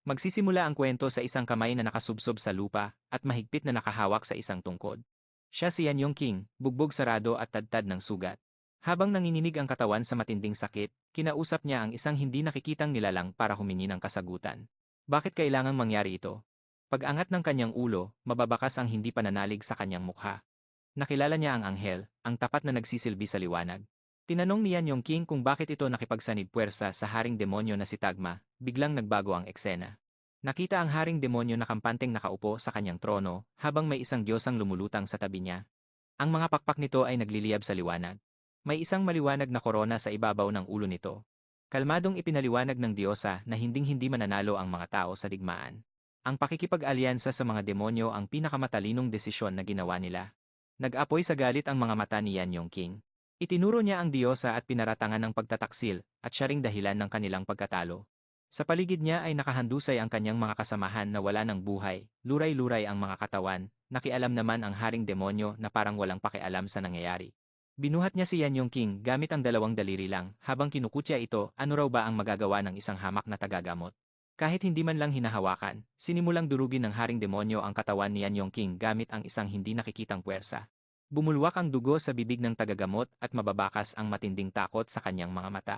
Magsisimula ang kwento sa isang kamay na nakasubsob sa lupa at mahigpit na nakahawak sa isang tungkod. Siya si Yan Yong King, bugbog sarado at tadtad ng sugat. Habang nanginginig ang katawan sa matinding sakit, kinausap niya ang isang hindi nakikitang nilalang para humingi ng kasagutan. Bakit kailangang mangyari ito? Pag-angat ng kanyang ulo, mababakas ang hindi pananalig sa kanyang mukha. Nakilala niya ang anghel, ang tapat na nagsisilbi sa liwanag. Tinanong ni Yan Yong King kung bakit ito nakipagsanib puwersa sa haring demonyo na si Tagma, biglang nagbago ang eksena. Nakita ang haring demonyo na kampanteng nakaupo sa kanyang trono, habang may isang diyosang lumulutang sa tabi niya. Ang mga pakpak nito ay nagliliyab sa liwanag. May isang maliwanag na korona sa ibabaw ng ulo nito. Kalmadong ipinaliwanag ng diyosa na hinding-hindi mananalo ang mga tao sa digmaan. Ang pakikipag-alyansa sa mga demonyo ang pinakamatalinong desisyon na ginawa nila. Nag-apoy sa galit ang mga mata ni Yan Yong King. Itinuro niya ang diyosa at pinaratangan ng pagtataksil, at siya ring dahilan ng kanilang pagkatalo. Sa paligid niya ay nakahandusay ang kanyang mga kasamahan na wala ng buhay, luray-luray ang mga katawan, nakialam naman ang haring demonyo na parang walang pakialam sa nangyayari. Binuhat niya si Yan Yong King gamit ang dalawang daliri lang, habang kinukutya ito, ano raw ba ang magagawa ng isang hamak na tagagamot. Kahit hindi man lang hinahawakan, sinimulang durugin ng haring demonyo ang katawan ni Yan Yong King gamit ang isang hindi nakikitang puwersa. Bumulwak ang dugo sa bibig ng tagagamot at mababakas ang matinding takot sa kanyang mga mata.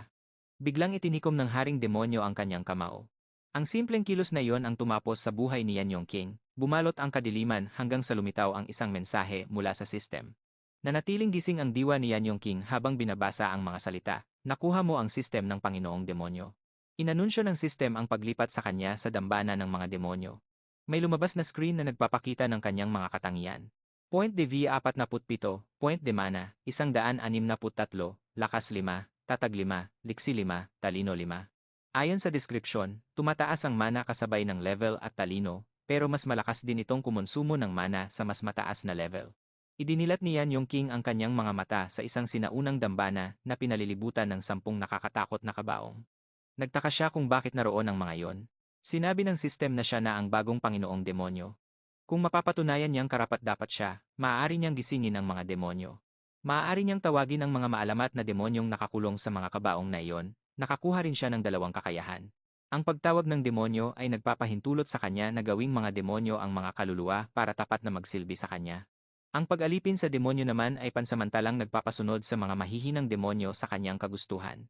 Biglang itinikom ng haring demonyo ang kanyang kamao. Ang simpleng kilos na iyon ang tumapos sa buhay ni Yan Yong King, bumalot ang kadiliman hanggang sa lumitaw ang isang mensahe mula sa sistem. Nanatiling gising ang diwa ni Yan Yong King habang binabasa ang mga salita. Nakuha mo ang sistem ng Panginoong demonyo. Inanunsyo ng sistem ang paglipat sa kanya sa dambana ng mga demonyo. May lumabas na screen na nagpapakita ng kanyang mga katangian. Point de V 47, point de mana, 163, lakas 5, tatag 5, liksi 5, talino 5. Ayon sa description, tumataas ang mana kasabay ng level at talino, pero mas malakas din itong kumonsumo ng mana sa mas mataas na level. Idinilat ni Yan Yong King ang kanyang mga mata sa isang sinaunang dambana na pinalilibutan ng 10 nakakatakot na kabaong. Nagtaka siya kung bakit naroon ang mga yon. Sinabi ng sistem na siya na ang bagong Panginoong demonyo. Kung mapapatunayan niyang karapat-dapat siya, maaari niyang gisingin ang mga demonyo. Maaari niyang tawagin ang mga maalamat na demonyong nakakulong sa mga kabaong na iyon, nakakuha rin siya ng dalawang kakayahan. Ang pagtawag ng demonyo ay nagpapahintulot sa kanya na gawing mga demonyo ang mga kaluluwa para tapat na magsilbi sa kanya. Ang pag-alipin sa demonyo naman ay pansamantalang nagpapasunod sa mga mahihinang demonyo sa kanyang kagustuhan.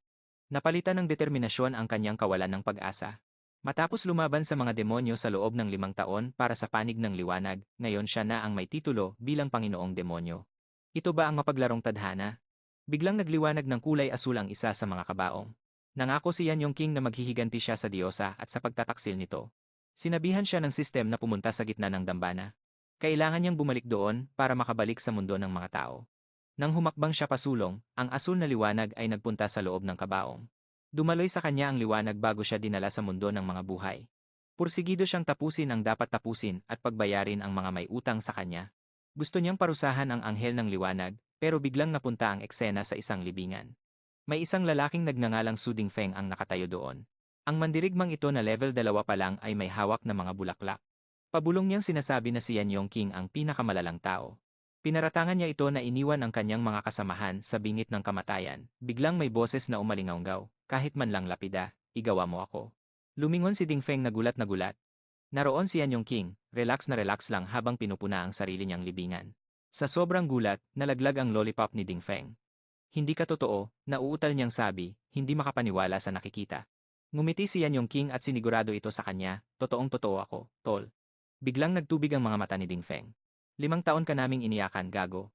Napalitan ng determinasyon ang kanyang kawalan ng pag-asa. Matapos lumaban sa mga demonyo sa loob ng 5 taon para sa panig ng liwanag, ngayon siya na ang may titulo bilang Panginoong Demonyo. Ito ba ang mapaglarong tadhana? Biglang nagliwanag ng kulay asul ang isa sa mga kabaong. Nangako si Yan Yong King na maghihiganti siya sa diyosa at sa pagtataksil nito. Sinabihan siya ng sistem na pumunta sa gitna ng dambana. Kailangan niyang bumalik doon para makabalik sa mundo ng mga tao. Nang humakbang siya pasulong, ang asul na liwanag ay nagpunta sa loob ng kabaong. Dumaloy sa kanya ang liwanag bago siya dinala sa mundo ng mga buhay. Pursigido siyang tapusin ang dapat tapusin at pagbayarin ang mga may utang sa kanya. Gusto niyang parusahan ang anghel ng liwanag, pero biglang napunta ang eksena sa isang libingan. May isang lalaking nagngangalang Su Dingfeng ang nakatayo doon. Ang mandirigmang ito na level 2 pa lang ay may hawak na mga bulaklak. Pabulong niyang sinasabi na si Yan Yong King ang pinakamalalang tao. Pinaratangan niya ito na iniwan ang kanyang mga kasamahan sa bingit ng kamatayan. Biglang may boses na umalingaw-ngaw, kahit man lang lapida, igawa mo ako. Lumingon si Dingfeng na gulat na gulat. Naroon si Yan Yong King, relax na relax lang habang pinupuna ang sarili niyang libingan. Sa sobrang gulat, nalaglag ang lollipop ni Dingfeng. Hindi ka totoo, nauutal niyang sabi, hindi makapaniwala sa nakikita. Ngumiti si Yan Yong King at sinigurado ito sa kanya, totoong totoo ako, tol. Biglang nagtubig ang mga mata ni Dingfeng. 5 taon ka naming iniyakan, gago.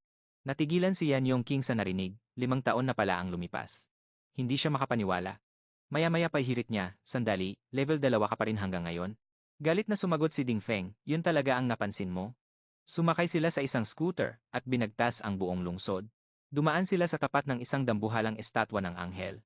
Natigilan si Yan Yong King sa narinig, 5 taon na pala ang lumipas. Hindi siya makapaniwala. Maya-maya pa hirit niya, sandali, level 2 ka pa rin hanggang ngayon. Galit na sumagot si Dingfeng, yun talaga ang napansin mo? Sumakay sila sa isang scooter, at binagtas ang buong lungsod. Dumaan sila sa tapat ng isang dambuhalang estatwa ng anghel.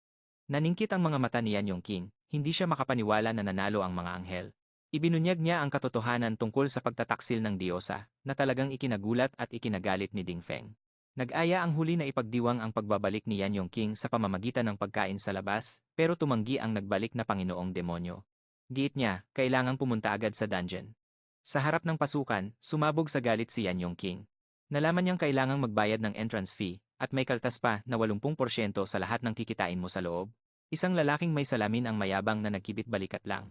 Naningkit ang mga mata ni Yan Yong King, hindi siya makapaniwala na nanalo ang mga anghel. Ibinunyag niya ang katotohanan tungkol sa pagtataksil ng diyosa, na talagang ikinagulat at ikinagalit ni Dingfeng. Nag-aya ang huli na ipagdiwang ang pagbabalik ni Yan Yong King sa pamamagitan ng pagkain sa labas, pero tumanggi ang nagbalik na Panginoong Demonyo. Giit niya, kailangang pumunta agad sa dungeon. Sa harap ng pasukan, sumabog sa galit si Yan Yong King. Nalaman niyang kailangang magbayad ng entrance fee, at may kaltas pa na 80% sa lahat ng kikitain mo sa loob. Isang lalaking may salamin ang mayabang na nagkibit balikat lang.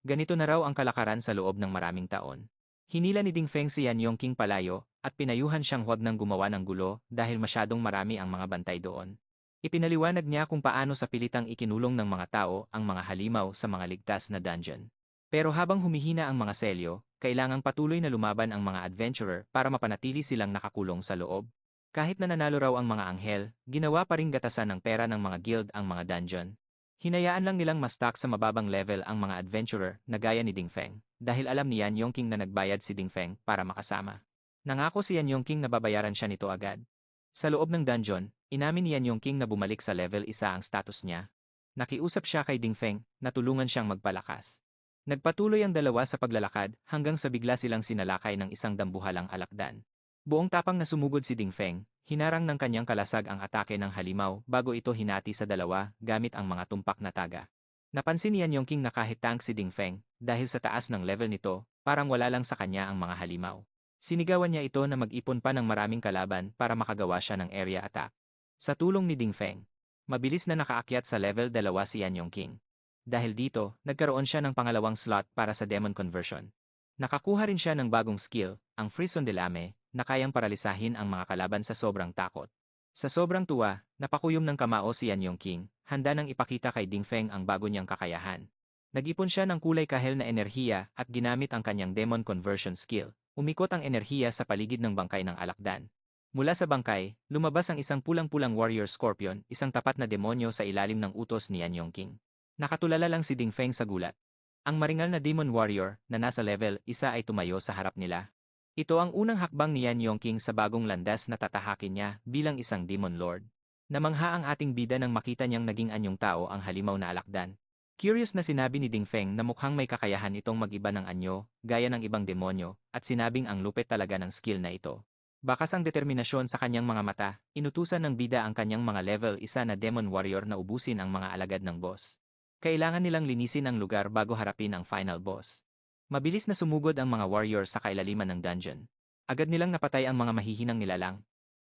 Ganito na raw ang kalakaran sa loob ng maraming taon. Hinila ni Ding Feng si Yan Yongqing palayo, at pinayuhan siyang huwag nang gumawa ng gulo dahil masyadong marami ang mga bantay doon. Ipinaliwanag niya kung paano sa pilitang ikinulong ng mga tao ang mga halimaw sa mga ligtas na dungeon. Pero habang humihina ang mga selyo, kailangang patuloy na lumaban ang mga adventurer para mapanatili silang nakakulong sa loob. Kahit na nanalo raw ang mga anghel, ginawa pa ring gatasan ng pera ng mga guild ang mga dungeon. Hinayaan lang nilang ma-stuck sa mababang level ang mga adventurer na gaya ni Ding Feng, dahil alam ni Yan Yongqing na nagbayad si Ding Feng para makasama. Nangako si Yan Yongqing na babayaran siya nito agad. Sa loob ng dungeon, inamin ni Yan Yongqing na bumalik sa level 1 ang status niya. Nakiusap siya kay Ding Feng na tulungan siyang magpalakas. Nagpatuloy ang dalawa sa paglalakad hanggang sa bigla silang sinalakay ng isang dambuhalang alakdan. Buong tapang na sumugod si Ding Feng, hinarang ng kanyang kalasag ang atake ng halimaw bago ito hinati sa dalawa gamit ang mga tumpak na taga. Napansin ni Yan Yongqing na kahit tank si Ding Feng, dahil sa taas ng level nito, parang wala lang sa kanya ang mga halimaw. Sinigawan niya ito na mag-ipon pa ng maraming kalaban para makagawa siya ng area attack. Sa tulong ni Ding Feng, mabilis na nakaakyat sa level 2 si Yan Yongqing. Dahil dito, nagkaroon siya ng pangalawang slot para sa demon conversion. Nakakuha rin siya ng bagong skill, ang Frisson de Lame, na kayang paralisahin ang mga kalaban sa sobrang takot. Sa sobrang tuwa, napakuyom ng kamao si Yan Yongqing, handa nang ipakita kay Ding Feng ang bago niyang kakayahan. Nag-ipon siya ng kulay kahel na enerhiya at ginamit ang kanyang demon conversion skill. Umikot ang enerhiya sa paligid ng bangkay ng alakdan. Mula sa bangkay, lumabas ang isang pulang-pulang warrior scorpion, isang tapat na demonyo sa ilalim ng utos ni Yan Yongqing. Nakatulala lang si Ding Feng sa gulat. Ang maringal na demon warrior na nasa level 1 ay tumayo sa harap nila. Ito ang unang hakbang ni Yan Yongqing sa bagong landas na tatahakin niya bilang isang demon lord. Namangha ang ating bida nang makita niyang naging anyong tao ang halimaw na alakdan. Curious na sinabi ni Ding Feng na mukhang may kakayahan itong mag-iba ng anyo, gaya ng ibang demonyo, at sinabing ang lupit talaga ng skill na ito. Bakas ang determinasyon sa kanyang mga mata, inutusan ng bida ang kanyang mga level 1 na demon warrior na ubusin ang mga alagad ng boss. Kailangan nilang linisin ang lugar bago harapin ang final boss. Mabilis na sumugod ang mga warrior sa kailaliman ng dungeon. Agad nilang napatay ang mga mahihinang nilalang.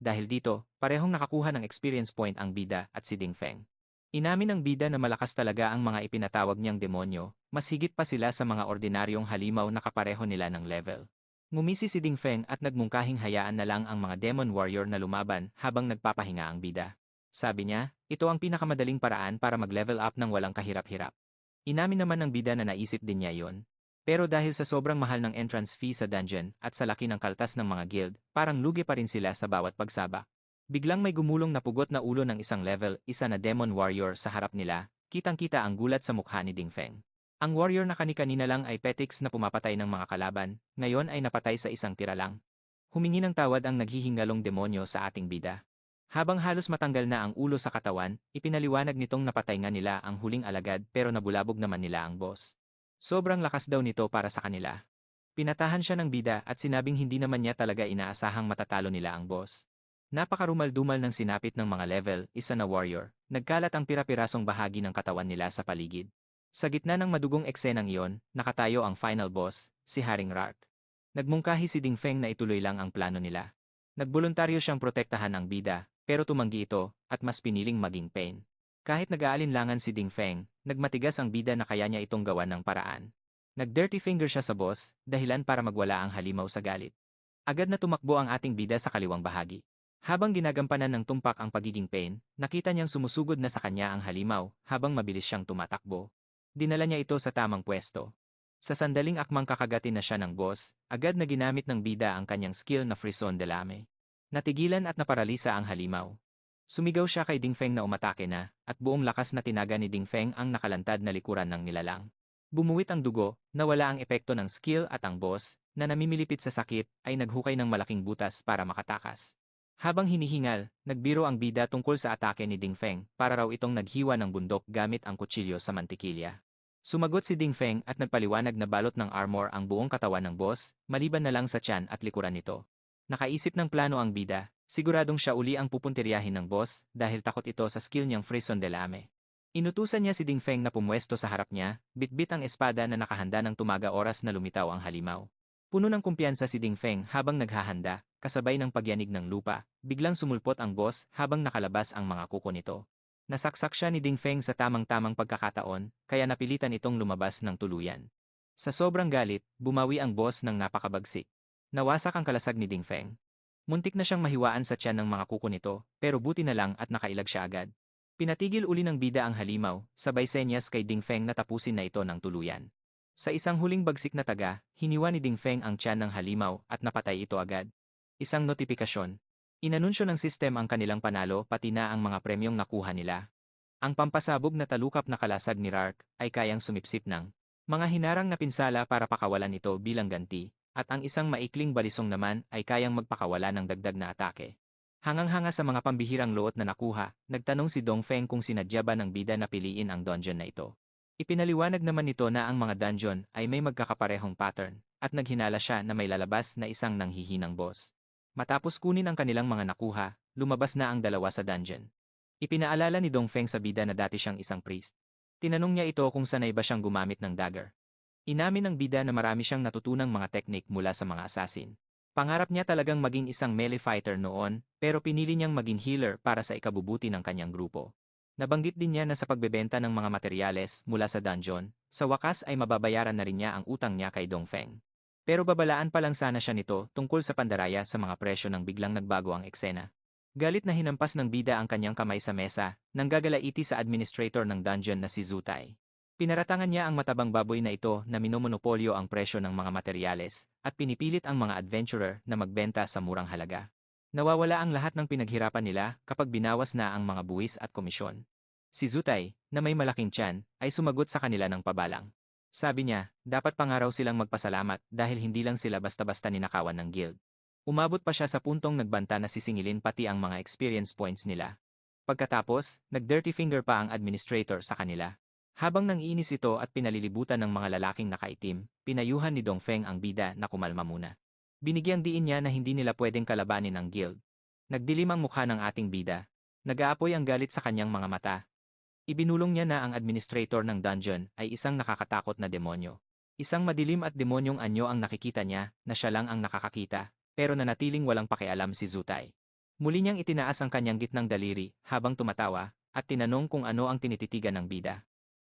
Dahil dito, parehong nakakuha ng experience point ang bida at si Ding Feng. Inamin ng bida na malakas talaga ang mga ipinatawag niyang demonyo, mas higit pa sila sa mga ordinaryong halimaw na kapareho nila ng level. Ngumisi si Ding Feng at nagmungkahing hayaan na lang ang mga demon warrior na lumaban habang nagpapahinga ang bida. Sabi niya, ito ang pinakamadaling paraan para mag-level up ng walang kahirap-hirap. Inamin naman ng bida na naisip din niya yon. Pero dahil sa sobrang mahal ng entrance fee sa dungeon at sa laki ng kaltas ng mga guild, parang lugi pa rin sila sa bawat pagsabak. Biglang may gumulong na pugot na ulo ng isang level 1 na demon warrior sa harap nila, kitang-kita ang gulat sa mukha ni Ding Feng. Ang warrior na kani-kanina lang ay petiks na pumapatay ng mga kalaban, ngayon ay napatay sa isang tira lang. Humingi ng tawad ang naghihingalong demonyo sa ating bida. Habang halos matanggal na ang ulo sa katawan, ipinaliwanag nitong napatay nga nila ang huling alagad pero nabulabog naman nila ang boss. Sobrang lakas daw nito para sa kanila. Pinatahan siya ng bida at sinabing hindi naman niya talaga inaasahang matatalo nila ang boss. Napakarumal-dumal ng sinapit ng mga level 1 na warrior, nagkalat ang pira-pirasong bahagi ng katawan nila sa paligid. Sa gitna ng madugong eksenang iyon, nakatayo ang final boss, si Haring Rart. Nagmungkahi si Ding Feng na ituloy lang ang plano nila. Nagboluntaryo siyang protektahan ang bida, pero tumanggi ito, at mas piniling maging pain. Kahit nag-aalinlangan si Ding Feng, nagmatigas ang bida na kaya niya itong gawan ng paraan. Nag-dirty finger siya sa boss, dahilan para magwala ang halimaw sa galit. Agad na tumakbo ang ating bida sa kaliwang bahagi. Habang ginagampanan ng tumpak ang pagiging pain, nakita niyang sumusugod na sa kanya ang halimaw, habang mabilis siyang tumatakbo. Dinala niya ito sa tamang pwesto. Sa sandaling akmang kakagatin na siya ng boss, agad na ginamit ng bida ang kanyang skill na Frisson de Lame. Natigilan at naparalisa ang halimaw. Sumigaw siya kay Ding Feng na umatake na, at buong lakas na tinaga ni Ding Feng ang nakalantad na likuran ng nilalang. Bumuwit ang dugo, nawala ang epekto ng skill at ang boss, na namimilipit sa sakit, ay naghukay ng malaking butas para makatakas. Habang hinihingal, nagbiro ang bida tungkol sa atake ni Ding Feng, para raw itong naghiwa ng bundok gamit ang kutsilyo sa mantikilya. Sumagot si Ding Feng at nagpaliwanag na balot ng armor ang buong katawan ng boss, maliban na lang sa tiyan at likuran nito. Nakaisip ng plano ang bida, siguradong siya uli ang pupuntiryahin ng boss dahil takot ito sa skill niyang Frisson de Lame. Inutusan niya si Ding Feng na pumwesto sa harap niya, bitbit ang espada na nakahanda ng tumaga oras na lumitaw ang halimaw. Puno ng kumpiyansa si Ding Feng habang naghahanda, kasabay ng pagyanig ng lupa, biglang sumulpot ang boss habang nakalabas ang mga kuko nito. Nasaksak siya ni Ding Feng sa tamang-tamang pagkakataon, kaya napilitan itong lumabas ng tuluyan. Sa sobrang galit, bumawi ang boss ng napakabagsik. Nawasak ang kalasag ni Ding Feng. Muntik na siyang mahiwaan sa tiyan ng mga kuko nito, pero buti na lang at nakailag siya agad. Pinatigil uli ng bida ang halimaw, sabay senyas kay Ding Feng na tapusin na ito ng tuluyan. Sa isang huling bagsik na taga, hiniwa ni Ding Feng ang tiyan ng halimaw at napatay ito agad. Isang notifikasyon. Inanunsyo ng sistem ang kanilang panalo pati na ang mga premyong nakuha nila. Ang pampasabog na talukap na kalasag ni Rark ay kayang sumipsip ng mga hinarang na pinsala para pakawalan ito bilang ganti, at ang isang maikling balisong naman ay kayang magpakawala ng dagdag na atake. Hangang-hanga sa mga pambihirang loot na nakuha, nagtanong si Dong Feng kung sinadya ba ng bida na piliin ang dungeon na ito. Ipinaliwanag naman nito na ang mga dungeon ay may magkakaparehong pattern, at naghinala siya na may lalabas na isang nanghihinang boss. Matapos kunin ang kanilang mga nakuha, lumabas na ang dalawa sa dungeon. Ipinaalala ni Dong Feng sa bida na dati siyang isang priest. Tinanong niya ito kung sanay ba siyang gumamit ng dagger. Inamin ng bida na marami siyang natutunang mga teknik mula sa mga assassin. Pangarap niya talagang maging isang melee fighter noon, pero pinili niyang maging healer para sa ikabubuti ng kanyang grupo. Nabanggit din niya na sa pagbebenta ng mga materyales mula sa dungeon, sa wakas ay mababayaran na rin niya ang utang niya kay Dong Feng. Pero babalaan pa lang sana siya nito tungkol sa pandaraya sa mga presyo nang biglang nagbago ang eksena. Galit na hinampas ng bida ang kanyang kamay sa mesa, nang gagalaiti sa administrator ng dungeon na si Zutai. Pinaratangan niya ang matabang baboy na ito na minomonopolyo ang presyo ng mga materyales, at pinipilit ang mga adventurer na magbenta sa murang halaga. Nawawala ang lahat ng pinaghirapan nila kapag binawas na ang mga buwis at komisyon. Si Zutai, na may malaking tiyan, ay sumagot sa kanila ng pabalang. Sabi niya, dapat pa nga raw silang magpasalamat dahil hindi lang sila basta-basta ninakawan ng guild. Umabot pa siya sa puntong nagbanta na sisingilin pati ang mga experience points nila. Pagkatapos, nag-dirty finger pa ang administrator sa kanila. Habang nangiinis ito at pinalilibutan ng mga lalaking nakaitim, pinayuhan ni Dong Feng ang bida na kumalma muna. Binigyang diin niya na hindi nila pwedeng kalabanin ang guild. Nagdilim ang mukha ng ating bida. Nag-aapoy ang galit sa kanyang mga mata. Ibinulong niya na ang administrator ng dungeon ay isang nakakatakot na demonyo. Isang madilim at demonyong anyo ang nakikita niya na siya lang ang nakakakita, pero nanatiling walang pakialam si Zutai. Muli niyang itinaas ang kanyang gitnang daliri habang tumatawa at tinanong kung ano ang tinititigan ng bida.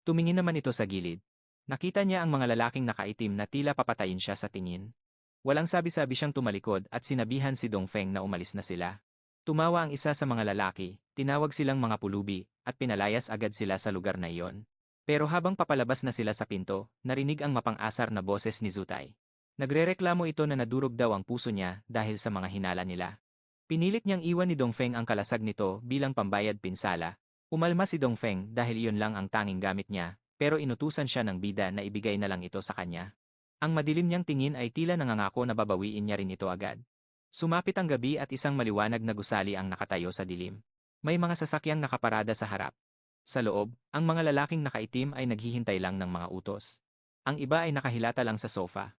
Tumingin naman ito sa gilid. Nakita niya ang mga lalaking nakaitim na tila papatayin siya sa tingin. Walang sabi-sabi siyang tumalikod at sinabihan si Dong Feng na umalis na sila. Tumawa ang isa sa mga lalaki, tinawag silang mga pulubi, at pinalayas agad sila sa lugar na iyon. Pero habang papalabas na sila sa pinto, narinig ang mapang-asar na boses ni Zutai. Nagrereklamo ito na nadurog daw ang puso niya dahil sa mga hinala nila. Pinilit niyang iwan ni Dong Feng ang kalasag nito bilang pambayad pinsala. Umalma si Dong Feng dahil iyon lang ang tanging gamit niya, pero inutusan siya ng bida na ibigay na lang ito sa kanya. Ang madilim niyang tingin ay tila nangangako na babawiin niya rin ito agad. Sumapit ang gabi at isang maliwanag na gusali ang nakatayo sa dilim. May mga sasakyang nakaparada sa harap. Sa loob, ang mga lalaking nakaitim ay naghihintay lang ng mga utos. Ang iba ay nakahilata lang sa sofa.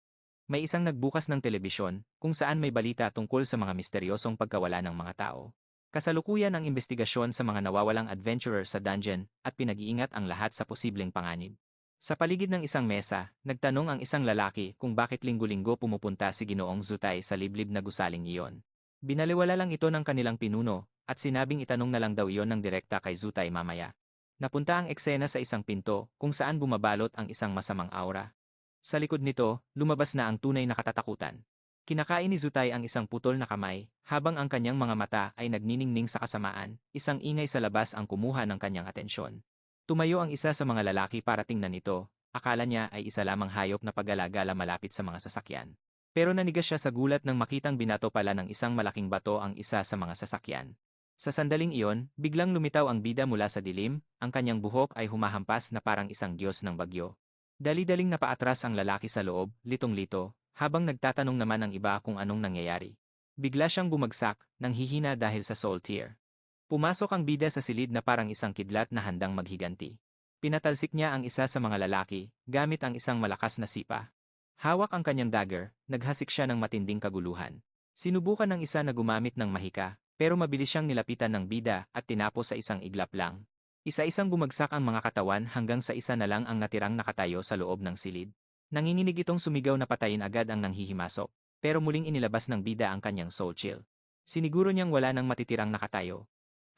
May isang nagbukas ng telebisyon, kung saan may balita tungkol sa mga misteryosong pagkawala ng mga tao. Kasalukuyan ang investigasyon sa mga nawawalang adventurer sa dungeon at pinag-iingat ang lahat sa posibleng panganib. Sa paligid ng isang mesa, nagtanong ang isang lalaki kung bakit linggo-linggo pumupunta si Ginoong Zutai sa liblib na gusaling iyon. Binaliwala lang ito ng kanilang pinuno at sinabing itanong na lang daw iyon ng direkta kay Zutai mamaya. Napunta ang eksena sa isang pinto kung saan bumabalot ang isang masamang aura. Sa likod nito, lumabas na ang tunay na katatakutan. Kinakain ni Zutai ang isang putol na kamay, habang ang kanyang mga mata ay nagniningning sa kasamaan, isang ingay sa labas ang kumuha ng kanyang atensyon. Tumayo ang isa sa mga lalaki para tingnan ito, akala niya ay isa lamang hayop na pag-alagala malapit sa mga sasakyan. Pero nanigas siya sa gulat nang makitang binato pala ng isang malaking bato ang isa sa mga sasakyan. Sa sandaling iyon, biglang lumitaw ang bida mula sa dilim, ang kanyang buhok ay humahampas na parang isang diyos ng bagyo. Dali-daling napaatras ang lalaki sa loob, litong-lito, habang nagtatanong naman ang iba kung anong nangyayari. Bigla siyang bumagsak, nang hihina dahil sa soul tear. Pumasok ang bida sa silid na parang isang kidlat na handang maghiganti. Pinatalsik niya ang isa sa mga lalaki, gamit ang isang malakas na sipa. Hawak ang kanyang dagger, naghasik siya ng matinding kaguluhan. Sinubukan ng isa na gumamit ng mahika, pero mabilis siyang nilapitan ng bida at tinapos sa isang iglap lang. Isa-isang bumagsak ang mga katawan hanggang sa isa na lang ang natirang nakatayo sa loob ng silid. Nanginginig itong sumigaw na patayin agad ang nanghihimasok, pero muling inilabas ng bida ang kanyang soul chill. Siniguro niyang wala nang matitirang nakatayo.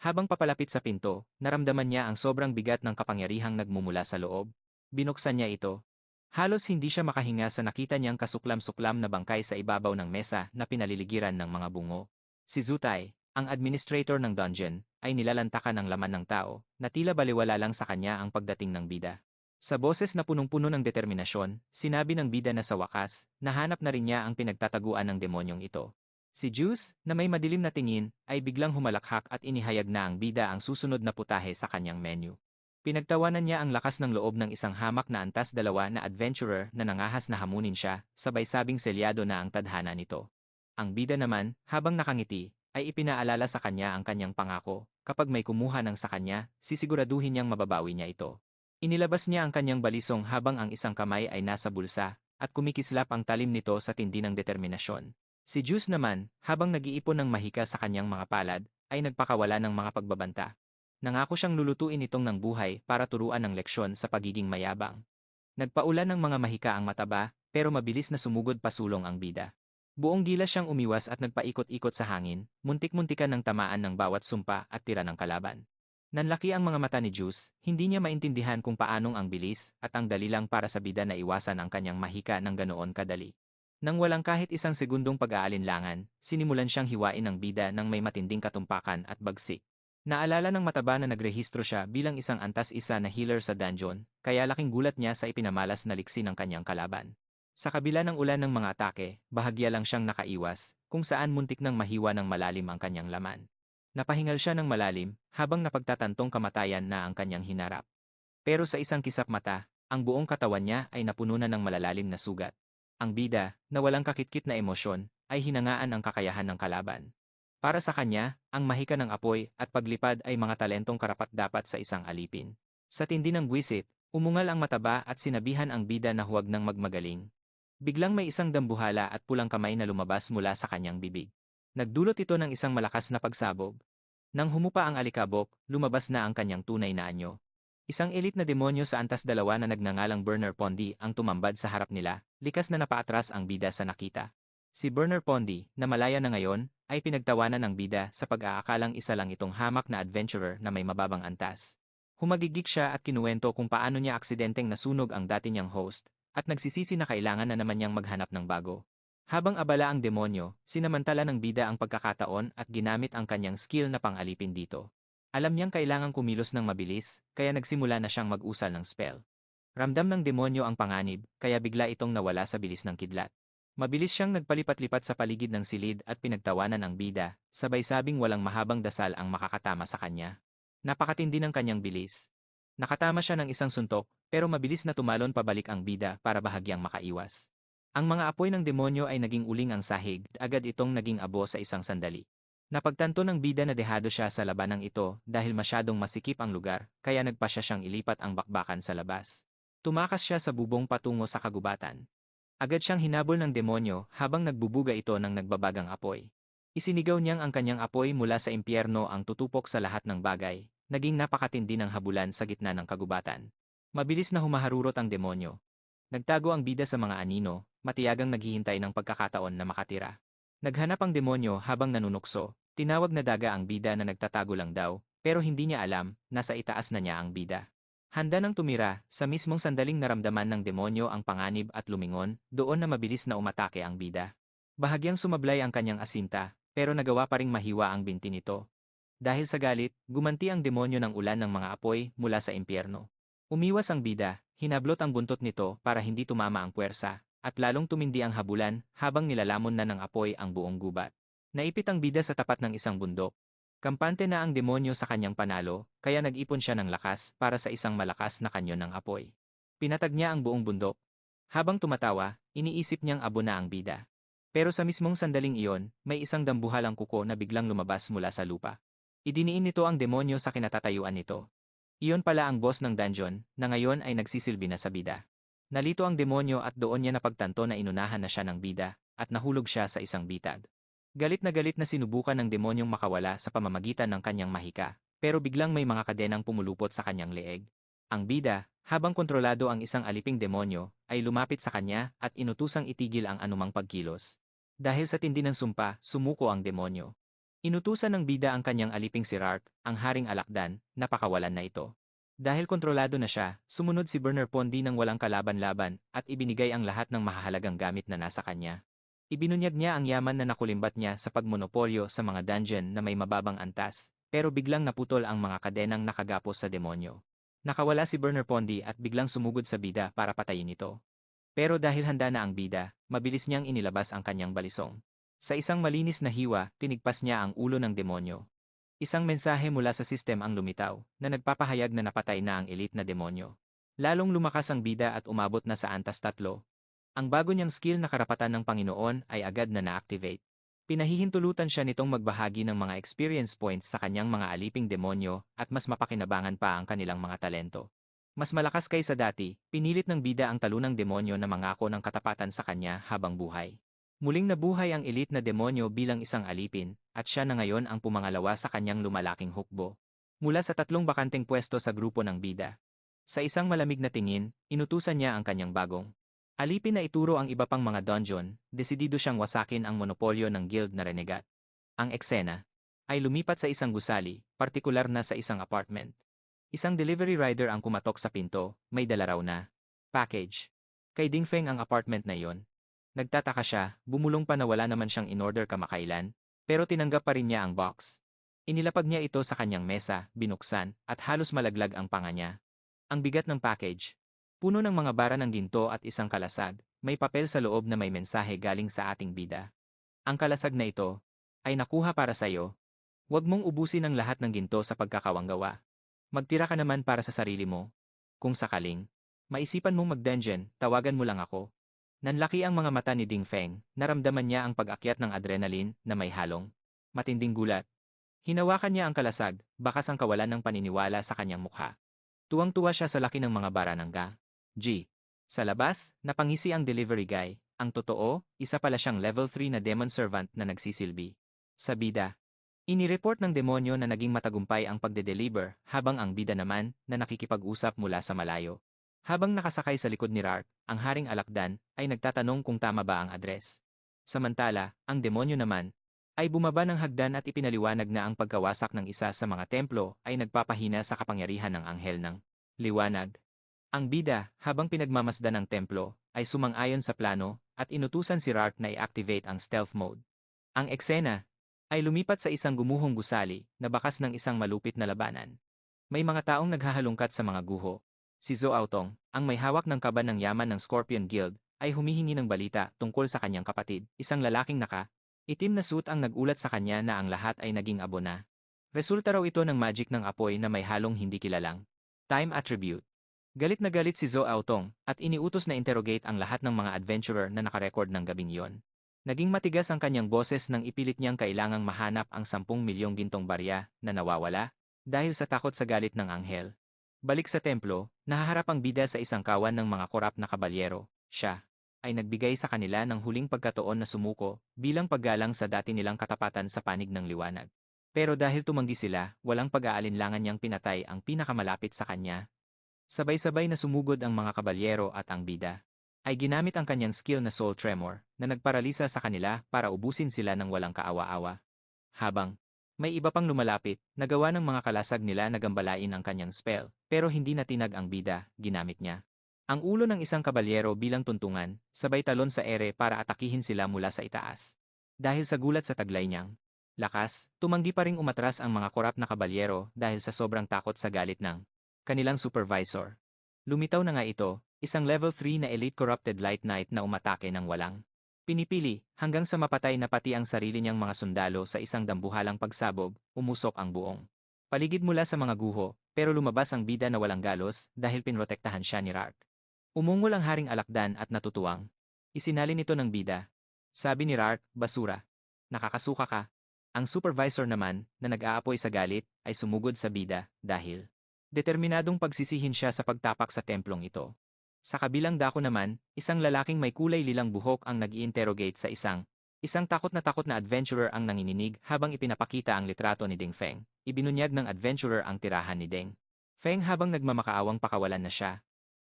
Habang papalapit sa pinto, naramdaman niya ang sobrang bigat ng kapangyarihang nagmumula sa loob. Binuksan niya ito. Halos hindi siya makahinga sa nakita niyang kasuklam-suklam na bangkay sa ibabaw ng mesa na pinaliligiran ng mga bungo. Si Zutai, ang administrator ng dungeon, ay nilalantakan ng laman ng tao, na tila baliwala lang sa kanya ang pagdating ng bida. Sa boses na punong-puno ng determinasyon, sinabi ng bida na sa wakas, nahanap na rin niya ang pinagtataguan ng demonyong ito. Si Juice, na may madilim na tingin, ay biglang humalakhak at inihayag na ang bida ang susunod na putahe sa kanyang menu. Pinagtawanan niya ang lakas ng loob ng isang hamak na antas dalawa na adventurer na nangahas na hamunin siya, sabay sabing selyado na ang tadhana nito. Ang bida naman, habang nakangiti, ay ipinaalala sa kanya ang kanyang pangako, kapag may kumuha ng sa kanya, sisiguraduhin niyang mababawi niya ito. Inilabas niya ang kanyang balisong habang ang isang kamay ay nasa bulsa, at kumikislap ang talim nito sa tindi ng determinasyon. Si Juice naman, habang nag-iipon ng mahika sa kanyang mga palad, ay nagpakawala ng mga pagbabanta. Nangako siyang lulutuin itong ng buhay para turuan ng leksyon sa pagiging mayabang. Nagpaulan ng mga mahika ang mataba, pero mabilis na sumugod pasulong ang bida. Buong gilas siyang umiwas at nagpaikot-ikot sa hangin, muntik-muntikan ng tamaan ng bawat sumpa at tira ng kalaban. Nanlaki ang mga mata ni Juice, hindi niya maintindihan kung paanong ang bilis at ang dali lang para sa bida na iwasan ang kanyang mahika ng ganoon kadali. Nang walang kahit isang segundong pag-aalinlangan, sinimulan siyang hiwain ng bida ng may matinding katumpakan at bagsik. Naalala ng mataba na nagrehistro siya bilang isang antas-isa na healer sa dungeon, kaya laking gulat niya sa ipinamalas na liksi ng kanyang kalaban. Sa kabila ng ulan ng mga atake, bahagya lang siyang nakaiwas, kung saan muntik nang mahiwa ng malalim ang kanyang laman. Napahingal siya ng malalim, habang napagtatantong kamatayan na ang kanyang hinarap. Pero sa isang kisap mata, ang buong katawan niya ay napuno na ng malalalim na sugat. Ang bida, na walang kakitkit na emosyon, ay hinangaan ang kakayahan ng kalaban. Para sa kanya, ang mahika ng apoy at paglipad ay mga talentong karapat-dapat sa isang alipin. Sa tindi ng buwisit, umungal ang mataba at sinabihan ang bida na huwag nang magmagaling. Biglang may isang dambuhala at pulang kamay na lumabas mula sa kanyang bibig. Nagdulot ito ng isang malakas na pagsabog. Nang humupa ang alikabok, lumabas na ang kanyang tunay na anyo. Isang elite na demonyo sa antas dalawa na nagngangalang Burner Pondi ang tumambad sa harap nila, likas na napaatras ang bida sa nakita. Si Burner Pondi, na malaya na ngayon, ay pinagtawanan ng bida sa pag-aakalang isa lang itong hamak na adventurer na may mababang antas. Humagigik siya at kinuwento kung paano niya aksidenteng nasunog ang dati niyang host, at nagsisisi na kailangan na naman niyang maghanap ng bago. Habang abala ang demonyo, sinamantala ng bida ang pagkakataon at ginamit ang kanyang skill na pang-alipin dito. Alam niyang kailangang kumilos ng mabilis, kaya nagsimula na siyang mag-usal ng spell. Ramdam ng demonyo ang panganib, kaya bigla itong nawala sa bilis ng kidlat. Mabilis siyang nagpalipat-lipat sa paligid ng silid at pinagtawanan ang bida, sabay sabing walang mahabang dasal ang makakatama sa kanya. Napakatindi ng kanyang bilis. Nakatama siya ng isang suntok, pero mabilis na tumalon pabalik ang bida para bahagyang makaiwas. Ang mga apoy ng demonyo ay naging uling ang sahig, agad itong naging abo sa isang sandali. Napagtanto ng bida na dehado siya sa labanang ito dahil masyadong masikip ang lugar, kaya nagpasya siyang ilipat ang bakbakan sa labas. Tumakas siya sa bubong patungo sa kagubatan. Agad siyang hinabol ng demonyo habang nagbubuga ito ng nagbabagang apoy. Isinigaw niyang ang kanyang apoy mula sa impyerno ang tutupok sa lahat ng bagay, naging napakatindi ng habulan sa gitna ng kagubatan. Mabilis na humaharurot ang demonyo. Nagtago ang bida sa mga anino, matiyagang naghihintay ng pagkakataon na makatira. Naghanap ang demonyo habang nanunukso, tinawag na daga ang bida na nagtatago lang daw, pero hindi niya alam, nasa itaas na niya ang bida. Handa nang tumira, sa mismong sandaling naramdaman ng demonyo ang panganib at lumingon, doon na mabilis na umatake ang bida. Bahagyang sumablay ang kanyang asinta, pero nagawa pa ring mahiwa ang binti nito. Dahil sa galit, gumanti ang demonyo ng ulan ng mga apoy mula sa impyerno. Umiwas ang bida, hinablot ang buntot nito para hindi tumama ang puwersa, at lalong tumindi ang habulan habang nilalamon na ng apoy ang buong gubat. Naipit ang bida sa tapat ng isang bundok. Kampante na ang demonyo sa kanyang panalo, kaya nag-ipon siya ng lakas para sa isang malakas na kanyon ng apoy. Pinatag niya ang buong bundok. Habang tumatawa, iniisip niyang abo na ang bida. Pero sa mismong sandaling iyon, may isang dambuhalang kuko na biglang lumabas mula sa lupa. Idiniin nito ang demonyo sa kinatatayuan nito. Iyon pala ang boss ng dungeon, na ngayon ay nagsisilbi na sa bida. Nalito ang demonyo at doon niya napagtanto na inunahan na siya ng bida, at nahulog siya sa isang bitag. Galit na sinubukan ng demonyong makawala sa pamamagitan ng kanyang mahika, pero biglang may mga kadenang pumulupot sa kanyang leeg. Ang bida, habang kontrolado ang isang aliping demonyo, ay lumapit sa kanya at inutusang itigil ang anumang pagkilos. Dahil sa tindi ng sumpa, sumuko ang demonyo. Inutusan ng bida ang kanyang aliping si Rark, ang haring alakdan, napakawalan na ito. Dahil kontrolado na siya, sumunod si Bernard-Pondi ng walang kalaban-laban at ibinigay ang lahat ng mahahalagang gamit na nasa kanya. Ibinunyag niya ang yaman na nakulimbat niya sa pagmonopolyo sa mga dungeon na may mababang antas, pero biglang naputol ang mga kadenang nakagapos sa demonyo. Nakawala si Bernard-Pondi at biglang sumugod sa bida para patayin ito. Pero dahil handa na ang bida, mabilis niyang inilabas ang kanyang balisong. Sa isang malinis na hiwa, tinigpas niya ang ulo ng demonyo. Isang mensahe mula sa sistem ang lumitaw, na nagpapahayag na napatay na ang elite na demonyo. Lalong lumakas ang bida at umabot na sa antas 3. Ang bago niyang skill na karapatan ng Panginoon ay agad na na-activate. Pinahihintulutan siya nitong magbahagi ng mga experience points sa kanyang mga aliping demonyo at mas mapakinabangan pa ang kanilang mga talento. Mas malakas kaysa dati, pinilit ng bida ang talunang demonyo na mangako ng katapatan sa kanya habang buhay. Muling nabuhay ang elite na demonyo bilang isang alipin, at siya na ngayon ang pumangalawa sa kanyang lumalaking hukbo. Mula sa 3 bakanteng pwesto sa grupo ng bida. Sa isang malamig na tingin, inutusan niya ang kanyang bagong alipin na ituro ang iba pang mga dungeon, desidido siyang wasakin ang monopolyo ng guild na renegat. Ang eksena ay lumipat sa isang gusali, partikular na sa isang apartment. Isang delivery rider ang kumatok sa pinto, may dala raw na package. Kay Dingfeng ang apartment na iyon. Nagtataka siya, bumulong pa na wala naman siyang in-order kamakailan, pero tinanggap pa rin niya ang box. Inilapag niya ito sa kanyang mesa, binuksan, at halos malaglag ang panga niya. Ang bigat ng package. Puno ng mga bara ng ginto at isang kalasag, may papel sa loob na may mensahe galing sa ating bida. Ang kalasag na ito ay nakuha para sa iyo. Huwag mong ubusin ang lahat ng ginto sa pagkakawanggawa. Magtira ka naman para sa sarili mo. Kung sakaling maisipan mong mag-dungeon, tawagan mo lang ako. Nanlaki ang mga mata ni Dingfeng, naramdaman niya ang pag-akyat ng adrenaline na may halong matinding gulat. Hinawakan niya ang kalasag, bakas ang kawalan ng paniniwala sa kanyang mukha. Tuwang-tuwa siya sa laki ng mga bara ng G. Sa labas, napangisi ang delivery guy. Ang totoo, isa pala siyang level 3 na demon servant na nagsisilbi. Sa bida, inireport ng demonyo na naging matagumpay ang pagde-deliver, habang ang bida naman na nakikipag-usap mula sa malayo. Habang nakasakay sa likod ni Rark, ang haring alakdan ay nagtatanong kung tama ba ang address. Samantala, ang demonyo naman ay bumaba ng hagdan at ipinaliwanag na ang pagkawasak ng isa sa mga templo ay nagpapahina sa kapangyarihan ng anghel ng liwanag. Ang bida, habang pinagmamasdan ng templo, ay sumang-ayon sa plano at inutusan si Rark na i-activate ang stealth mode. Ang eksena ay lumipat sa isang gumuhong gusali na bakas ng isang malupit na labanan. May mga taong naghahalungkat sa mga guho. Si Zhou Aotong, ang may hawak ng kaban ng yaman ng Scorpion Guild, ay humihingi ng balita tungkol sa kanyang kapatid, isang lalaking itim na suit ang nagulat sa kanya na ang lahat ay naging abo na. Resulta raw ito ng magic ng apoy na may halong hindi kilalang time attribute. Galit na galit si Zhou Aotong at iniutos na interrogate ang lahat ng mga adventurer na nakarecord ng gabing iyon. Naging matigas ang kanyang boses nang ipilit niyang kailangang mahanap ang 10 milyong gintong barya na nawawala dahil sa takot sa galit ng anghel. Balik sa templo, nahaharap ang bida sa isang kawan ng mga korap na kabalyero. Siya ay nagbigay sa kanila ng huling pagkataon na sumuko bilang paggalang sa dati nilang katapatan sa panig ng liwanag. Pero dahil tumanggi sila, walang pag-aalinlangan niyang pinatay ang pinakamalapit sa kanya. Sabay-sabay na sumugod ang mga kabalyero at ang bida ay ginamit ang kanyang skill na Soul Tremor na nagparalisa sa kanila para ubusin sila ng walang kaawa-awa. Habang may iba pang lumalapit, nagawa ng mga kalasag nila na gambalain ang kanyang spell, pero hindi natinag ang bida, ginamit niya ang ulo ng isang kabalyero bilang tuntungan, sabay talon sa ere para atakihin sila mula sa itaas. Dahil sa gulat sa taglay niyang lakas, tumanggi pa ring umatras ang mga korap na kabalyero dahil sa sobrang takot sa galit ng kanilang supervisor. Lumitaw na nga ito, isang level 3 na elite corrupted light knight na umatake ng walang pinipili, hanggang sa mapatay na pati ang sarili niyang mga sundalo sa isang dambuhalang pagsabog, umusok ang buong paligid mula sa mga guho, pero lumabas ang bida na walang galos dahil pinrotektahan siya ni Rark. Umungol ang haring alakdan at natutuwang. Isinalin ito ng bida. Sabi ni Rark, basura. Nakakasuka ka. Ang supervisor naman, na nag-aapoy sa galit, ay sumugod sa bida dahil determinadong pagsisihin siya sa pagtapak sa templong ito. Sa kabilang dako naman, isang lalaking may kulay lilang buhok ang nag-i-interrogate sa isang takot na adventurer ang nanginginig habang ipinapakita ang litrato ni Ding Feng. Ibinunyag ng adventurer ang tirahan ni Ding Feng habang nagmamakaawang pakawalan na siya.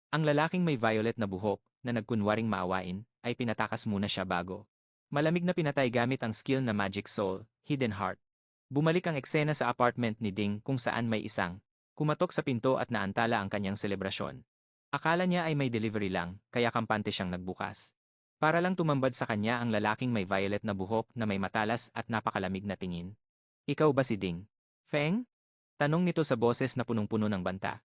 Ang lalaking may violet na buhok, na nagkunwaring maawain, ay pinatakas muna siya bago malamig na pinatay gamit ang skill na Magic Soul, Hidden Heart. Bumalik ang eksena sa apartment ni Ding kung saan may isang kumatok sa pinto at naantala ang kanyang selebrasyon. Akala niya ay may delivery lang, kaya kampante siyang nagbukas. Para lang tumambad sa kanya ang lalaking may violet na buhok na may matalas at napakalamig na tingin. Ikaw ba si Ding? Feng? Tanong nito sa boses na punong-puno ng banta.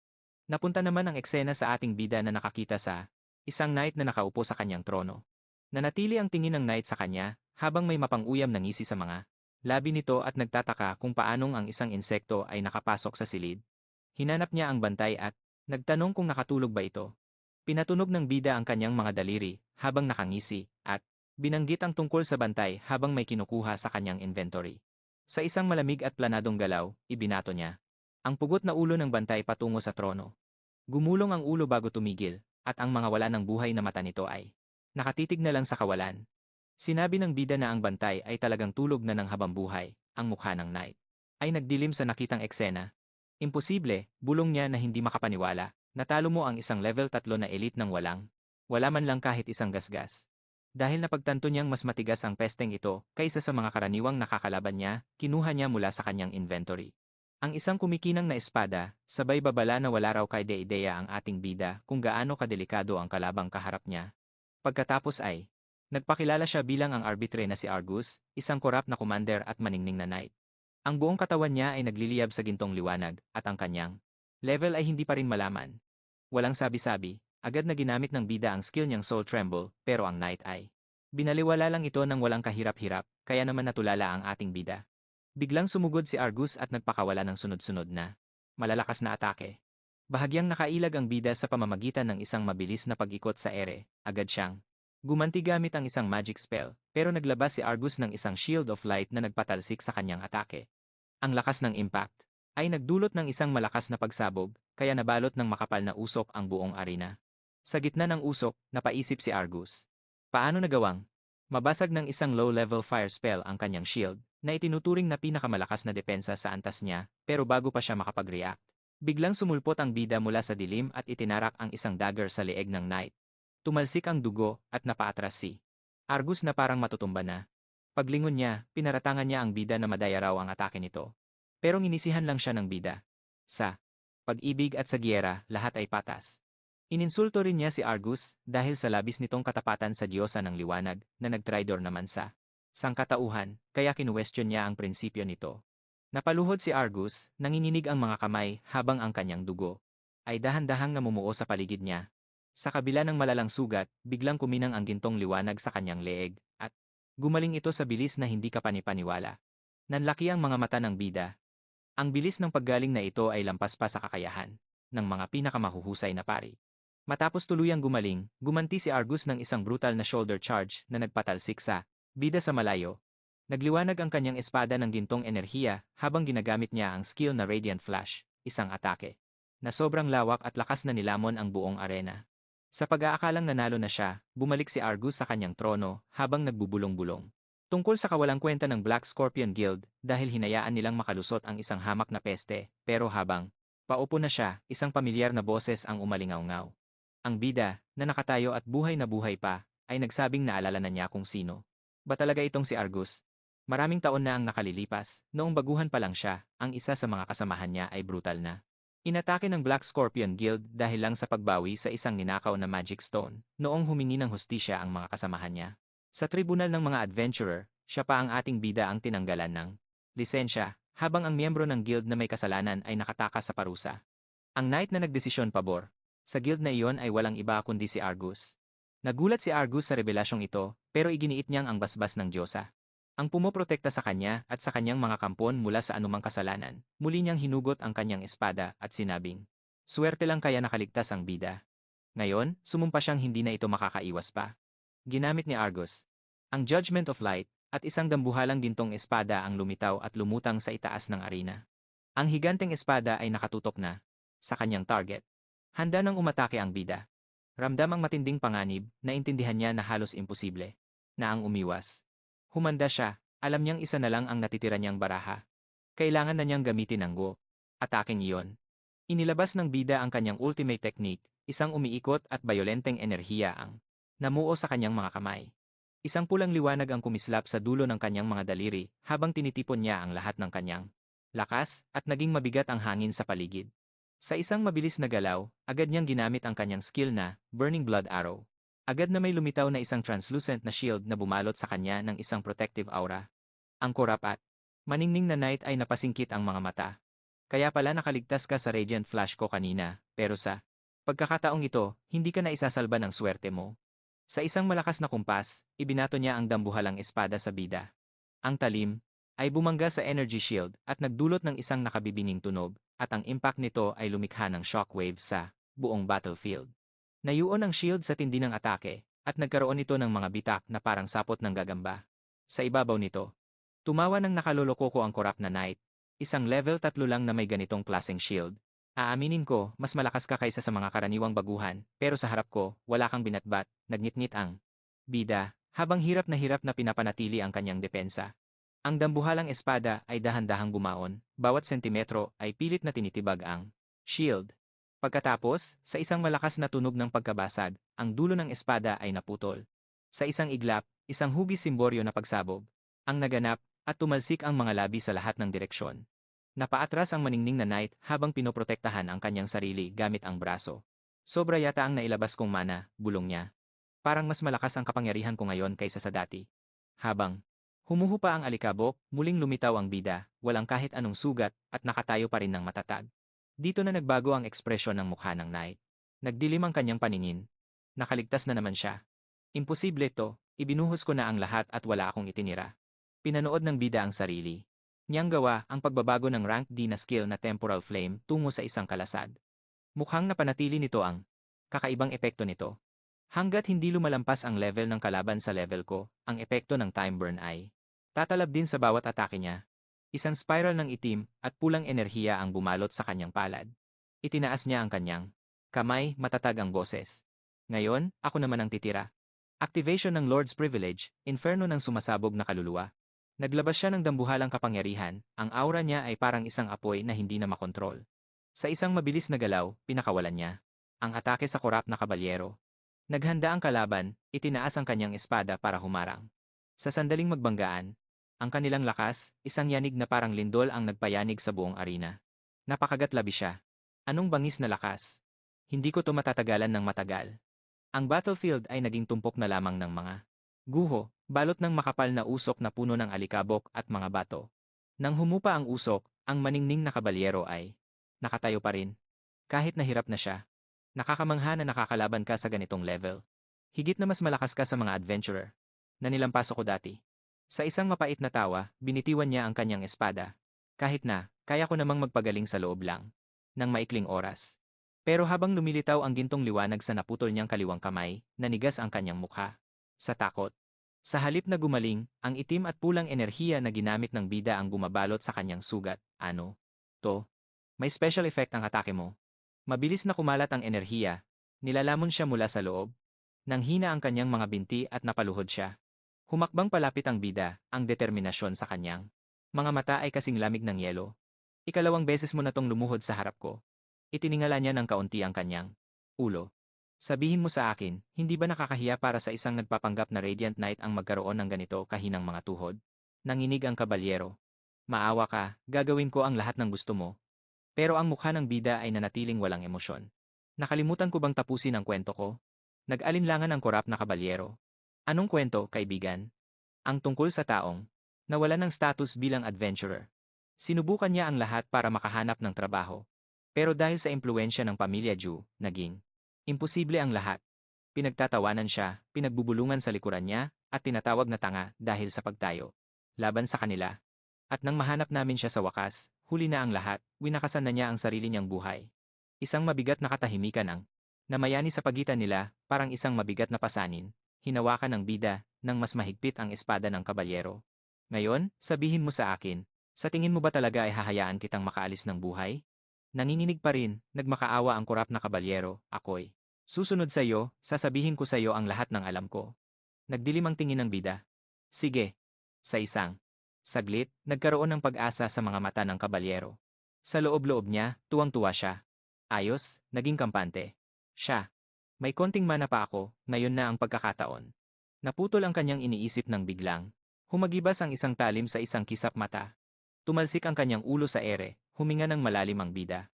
Napunta naman ang eksena sa ating bida na nakakita sa isang knight na nakaupo sa kanyang trono. Nanatili ang tingin ng knight sa kanya habang may mapang-uyam na ngisi sa mga labi nito at nagtataka kung paanong ang isang insekto ay nakapasok sa silid. Hinanap niya ang bantay at nagtanong kung nakatulog ba ito. Pinatunog ng bida ang kanyang mga daliri habang nakangisi at binanggit ang tungkol sa bantay habang may kinukuha sa kanyang inventory. Sa isang malamig at planadong galaw, ibinato niya ang pugot na ulo ng bantay patungo sa trono. Gumulong ang ulo bago tumigil, at ang mga wala ng buhay na mata nito ay nakatitig na lang sa kawalan. Sinabi ng bida na ang bantay ay talagang tulog na ng habambuhay, ang mukha ng knight ay nagdilim sa nakitang eksena. Imposible, bulong niya na hindi makapaniwala. Natalo mo ang isang level 3 na elite ng wala man lang kahit isang gasgas. Dahil napagtanto niyang mas matigas ang pesteng ito kaysa sa mga karaniwang nakakalaban niya, kinuha niya mula sa kanyang inventory ang isang kumikinang na espada, sabay babala na wala raw kay ideya ang ating bida kung gaano kadelikado ang kalabang kaharap niya. Pagkatapos ay, nagpakilala siya bilang ang arbitre na si Argus, isang korap na commander at maningning na knight. Ang buong katawan niya ay nagliliyab sa gintong liwanag, at ang kanyang level ay hindi pa rin malaman. Walang sabi-sabi, agad na ginamit ng bida ang skill niyang Soul Tremble, pero ang knight ay binaliwala lang ito ng walang kahirap-hirap, kaya naman natulala ang ating bida. Biglang sumugod si Argus at nagpakawala ng sunod-sunod na malalakas na atake. Bahagyang nakailag ang bida sa pamamagitan ng isang mabilis na pag-ikot sa ere, agad siyang gumanti gamit ang isang magic spell, pero naglabas si Argus ng isang shield of light na nagpatalsik sa kanyang atake. Ang lakas ng impact ay nagdulot ng isang malakas na pagsabog, kaya nabalot ng makapal na usok ang buong arena. Sa gitna ng usok, napaisip si Argus. Paano nagawang mabasag ng isang low-level fire spell ang kanyang shield, na itinuturing na pinakamalakas na depensa sa antas niya, pero bago pa siya makapag-react, biglang sumulpot ang bida mula sa dilim at itinarak ang isang dagger sa leeg ng knight. Tumalsik ang dugo at napaatras si Argus na parang matutumba na. Paglingon niya, pinaratangan niya ang bida na madaya raw ang atake nito. Pero nginisihan lang siya ng bida. Sa pag-ibig at sa giyera, lahat ay patas. Ininsulto rin niya si Argus dahil sa labis nitong katapatan sa diyosa ng liwanag na nagtraidor naman sa sangkatauhan, kaya kinuwestiyon niya ang prinsipyo nito. Napaluhod si Argus, nanginginig ang mga kamay habang ang kanyang dugo ay dahan-dahang namumuo sa paligid niya. Sa kabila ng malalang sugat, biglang kuminang ang gintong liwanag sa kanyang leeg, at gumaling ito sa bilis na hindi kapanipaniwala. Nanlaki ang mga mata ng bida. Ang bilis ng paggaling na ito ay lampas pa sa kakayahan ng mga pinakamahuhusay na pari. Matapos tuluyang gumaling, gumanti si Argus ng isang brutal na shoulder charge na nagpatalsik sa bida sa malayo. Nagliwanag ang kanyang espada ng gintong enerhiya habang ginagamit niya ang skill na Radiant Flash, isang atake na sobrang lawak at lakas na nilamon ang buong arena. Sa pag-aakalang nanalo na siya, bumalik si Argus sa kanyang trono habang nagbubulong-bulong tungkol sa kawalang kwenta ng Black Scorpion Guild dahil hinayaan nilang makalusot ang isang hamak na peste, pero habang paupo na siya, isang pamilyar na boses ang umalingaw-ngaw. Ang bida, na nakatayo at buhay na buhay pa, ay nagsabing naalala na niya kung sino ba talaga itong si Argus. Maraming taon na ang nakalilipas, noong baguhan pa lang siya, ang isa sa mga kasamahan niya ay brutal na inatake ng Black Scorpion Guild dahil lang sa pagbawi sa isang ninakaw na Magic Stone, noong humingi ng hustisya ang mga kasamahan niya. Sa tribunal ng mga adventurer, siya pa ang ating bida ang tinanggalan ng lisensya, habang ang miyembro ng guild na may kasalanan ay nakatakas sa parusa. Ang knight na nagdesisyon pabor sa guild na iyon ay walang iba kundi si Argus. Nagulat si Argus sa revelasyong ito, pero iginiit niyang ang basbas ng Diyosa ang pumoprotekta sa kanya at sa kanyang mga kampon mula sa anumang kasalanan. Muli niyang hinugot ang kanyang espada at sinabing, swerte lang kaya nakaligtas ang bida. Ngayon, sumumpa siyang hindi na ito makakaiwas pa. Ginamit ni Argus ang Judgment of Light, at isang dambuhalang gintong espada ang lumitaw at lumutang sa itaas ng arena. Ang higanteng espada ay nakatutok na sa kanyang target. Handa nang umatake ang bida. Ramdam ang matinding panganib, naintindihan niya na halos imposible na ang umiwas. Humanda siya, alam niyang isa na lang ang natitira niyang baraha. Kailangan na niyang gamitin ang go. Ataking iyon. Inilabas ng bida ang kanyang ultimate technique, isang umiikot at bayolenteng enerhiya ang namuo sa kanyang mga kamay. Isang pulang liwanag ang kumislap sa dulo ng kanyang mga daliri habang tinitipon niya ang lahat ng kanyang lakas at naging mabigat ang hangin sa paligid. Sa isang mabilis na galaw, agad niyang ginamit ang kanyang skill na Burning Blood Arrow. Agad na may lumitaw na isang translucent na shield na bumalot sa kanya ng isang protective aura. Ang korap at maningning na night ay napasingkit ang mga mata. Kaya pala nakaligtas ka sa Radiant Flash ko kanina, pero sa pagkakataong ito, hindi ka na isasalba ng swerte mo. Sa isang malakas na kumpas, ibinato niya ang dambuhalang espada sa bida. Ang talim ay bumangga sa energy shield at nagdulot ng isang nakabibinging tunog, at ang impact nito ay lumikha ng shockwave sa buong battlefield. Nayuon ang shield sa tindi ng atake, at nagkaroon ito ng mga bitak na parang sapot ng gagamba. Sa ibabaw nito, tumawa ng nakaloloko ang korap na knight, isang level 3 lang na may ganitong klaseng shield. Aaminin ko, mas malakas ka kaysa sa mga karaniwang baguhan, pero sa harap ko, wala kang binatbat, nagngit-ngit ang bida, habang hirap na pinapanatili ang kanyang depensa. Ang dambuhalang espada ay dahan-dahang bumaon, bawat sentimetro ay pilit na tinitibag ang shield. Pagkatapos, sa isang malakas na tunog ng pagkabasag, ang dulo ng espada ay naputol. Sa isang iglap, isang hugis simboryo na pagsabog, ang naganap, at tumalsik ang mga labi sa lahat ng direksyon. Napaatras ang maningning na knight habang pinoprotektahan ang kanyang sarili gamit ang braso. Sobra yata ang nailabas kong mana, bulong niya. Parang mas malakas ang kapangyarihan ko ngayon kaysa sa dati. Habang humuhupa ang alikabok, muling lumitaw ang bida, walang kahit anong sugat, at nakatayo pa rin ng matatag. Dito na nagbago ang ekspresyon ng mukha ng knight. Nagdilim ang kanyang paningin. Nakaligtas na naman siya. Imposible to, ibinuhos ko na ang lahat at wala akong itinira. Pinanood ng bida ang sarili. Niyang gawa ang pagbabago ng rank D na skill na Temporal Flame tungo sa isang kalasad. Mukhang napanatili nito ang kakaibang epekto nito. Hanggat hindi lumalampas ang level ng kalaban sa level ko, ang epekto ng Time Burn ay tatalab din sa bawat atake niya. Isang spiral ng itim at pulang enerhiya ang bumalot sa kanyang palad. Itinaas niya ang kanyang kamay, matatag ang boses. Ngayon, ako naman ang titira. Activation ng Lord's Privilege, inferno ng sumasabog na kaluluwa. Naglabas siya ng dambuhalang kapangyarihan, ang aura niya ay parang isang apoy na hindi na makontrol. Sa isang mabilis na galaw, pinakawalan niya ang atake sa korap na kabalyero. Naghanda ang kalaban, itinaas ang kanyang espada para humarang. Sa sandaling magbanggaan, ang kanilang lakas, isang yanig na parang lindol ang nagpayanig sa buong arena. Napakagatlabi siya. Anong bangis na lakas? Hindi ko to matatagalan ng matagal. Ang battlefield ay naging tumpok na lamang ng mga guho, balot ng makapal na usok na puno ng alikabok at mga bato. Nang humupa ang usok, ang maningning na kabalyero ay nakatayo pa rin. Kahit nahirap na siya. Nakakamangha na nakakalaban ka sa ganitong level. Higit na mas malakas ka sa mga adventurer na nilampaso ko dati. Sa isang mapait na tawa, binitiwan niya ang kanyang espada. Kahit na, kaya ko namang magpagaling sa loob lang. Nang maikling oras. Pero habang lumilitaw ang gintong liwanag sa naputol niyang kaliwang kamay, nanigas ang kanyang mukha. Sa takot. Sa halip na gumaling, ang itim at pulang enerhiya na ginamit ng bida ang bumabalot sa kanyang sugat. Ano? To? May special effect ang atake mo. Mabilis na kumalat ang enerhiya. Nilalamon siya mula sa loob. Nang hina ang kanyang mga binti at napaluhod siya. Humakbang palapit ang bida, ang determinasyon sa kanyang mga mata ay kasing lamig ng yelo. Ikalawang beses mo na tong lumuhod sa harap ko. Itiningala niya ng kaunti ang kanyang ulo. Sabihin mo sa akin, hindi ba nakakahiya para sa isang nagpapanggap na Radiant Knight ang magkaroon ng ganito kahinang mga tuhod? Nanginig ang kabalyero. Maawa ka, gagawin ko ang lahat ng gusto mo. Pero ang mukha ng bida ay nanatiling walang emosyon. Nakalimutan ko bang tapusin ang kwento ko? Nag-alinlangan ang korap na kabalyero. Anong kwento, kaibigan? Ang tungkol sa taong nawalan ng status bilang adventurer. Sinubukan niya ang lahat para makahanap ng trabaho. Pero dahil sa impluensya ng pamilya Ju, naging imposible ang lahat. Pinagtatawanan siya, pinagbubulungan sa likuran niya, at tinatawag na tanga dahil sa pagtayo laban sa kanila. At nang mahanap namin siya sa wakas, huli na ang lahat, winakasan na niya ang sarili niyang buhay. Isang mabigat na katahimikan ang namayani sa pagitan nila, parang isang mabigat na pasanin, hinawakan ng bida, nang mas mahigpit ang espada ng kabalyero. Ngayon, sabihin mo sa akin, sa tingin mo ba talaga ay hahayaan kitang makaalis ng buhay? Nanginginig pa rin, nagmakaawa ang korap na kabalyero, ako'y susunod sa iyo, sasabihin ko sa iyo ang lahat ng alam ko. Nagdilim ang tingin ng bida. Sige. Sa isang saglit, nagkaroon ng pag-asa sa mga mata ng kabalyero. Sa loob-loob niya, tuwang-tuwa siya. Ayos, naging kampante. Siya. May konting mana pa ako, ngayon na ang pagkakataon. Naputol ang kanyang iniisip ng biglang. Humagibas ang isang talim sa isang kisap mata. Tumalsik ang kanyang ulo sa ere, huminga ng malalim ang bida.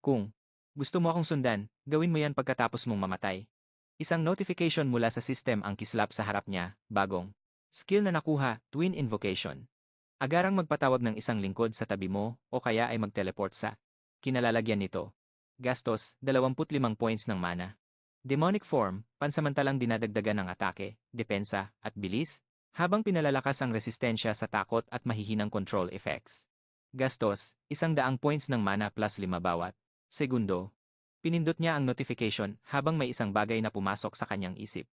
Kung gusto mo akong sundan, gawin mo yan pagkatapos mong mamatay. Isang notification mula sa system ang kislap sa harap niya, bagong skill na nakuha, Twin Invocation. Agarang magpatawag ng isang lingkod sa tabi mo o kaya ay mag-teleport sa kinalalagyan nito. Gastos, 25 points ng mana. Demonic form, pansamantalang dinadagdagan ng atake, depensa, at bilis, habang pinalalakas ang resistensya sa takot at mahihinang control effects. Gastos, 100 points ng mana plus 5 bawat segundo. Pinindot niya ang notification habang may isang bagay na pumasok sa kanyang isip.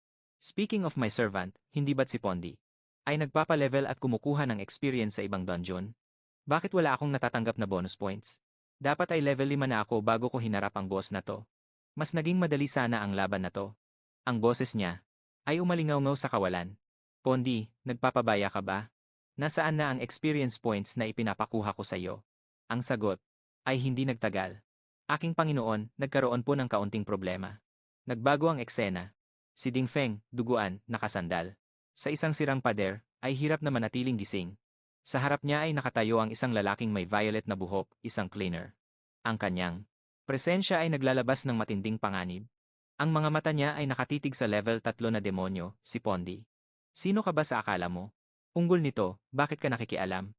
Speaking of my servant, hindi ba't si Pondi ay nagpapa-level at kumukuha ng experience sa ibang dungeon? Bakit wala akong natatanggap na bonus points? Dapat ay level 5 na ako bago ko hinarap ang boss na to. Mas naging madali sana ang laban na to. Ang boses niya ay umalingaw-ngaw sa kawalan. Pondi, nagpapabaya ka ba? Nasaan na ang experience points na ipinapakuha ko sa iyo? Ang sagot ay hindi nagtagal. Aking Panginoon, nagkaroon po ng kaunting problema. Nagbago ang eksena. Si Ding Feng, duguan, nakasandal. Sa isang sirang pader, ay hirap na manatiling gising. Sa harap niya ay nakatayo ang isang lalaking may violet na buhok, isang cleaner. Ang kanyang presensya ay naglalabas ng matinding panganib. Ang mga mata niya ay nakatitig sa level 3 na demonyo, si Pondi. Sino ka ba sa akala mo? Unggol nito, bakit ka nakikialam?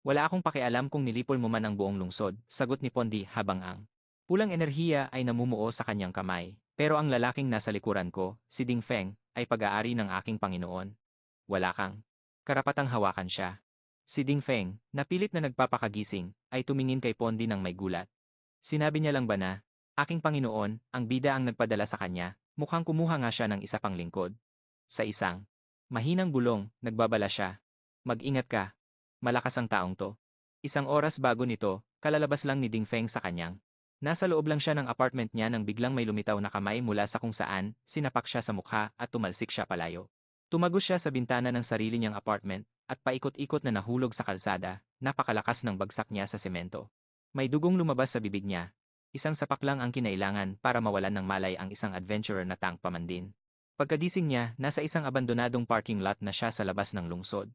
Wala akong pakialam kung nilipol mo man ang buong lungsod, sagot ni Pondi habang ang pulang enerhiya ay namumuo sa kanyang kamay. Pero ang lalaking nasa likuran ko, si Ding Feng, ay pag-aari ng aking Panginoon. Wala kang karapatang hawakan siya. Si Ding Feng, na pilit na nagpapakagising, ay tumingin kay Pondi ng may gulat. Sinabi niya lang ba na, aking Panginoon, ang bida ang nagpadala sa kanya, mukhang kumuha nga siya ng isa pang lingkod. Sa isang mahinang bulong, nagbabala siya. Mag-ingat ka. Malakas ang taong to. Isang oras bago nito, kalalabas lang ni Ding Feng sa kanyang. Nasa loob lang siya ng apartment niya nang biglang may lumitaw na kamay mula sa kung saan, sinapak siya sa mukha at tumalsik siya palayo. Tumagos siya sa bintana ng sarili niyang apartment, at paikot-ikot na nahulog sa kalsada, napakalakas ng bagsak niya sa semento. May dugong lumabas sa bibig niya. Isang sapak lang ang kinailangan para mawalan ng malay ang isang adventurer na tank pamandin. Pagkadising niya, nasa isang abandonadong parking lot na siya sa labas ng lungsod.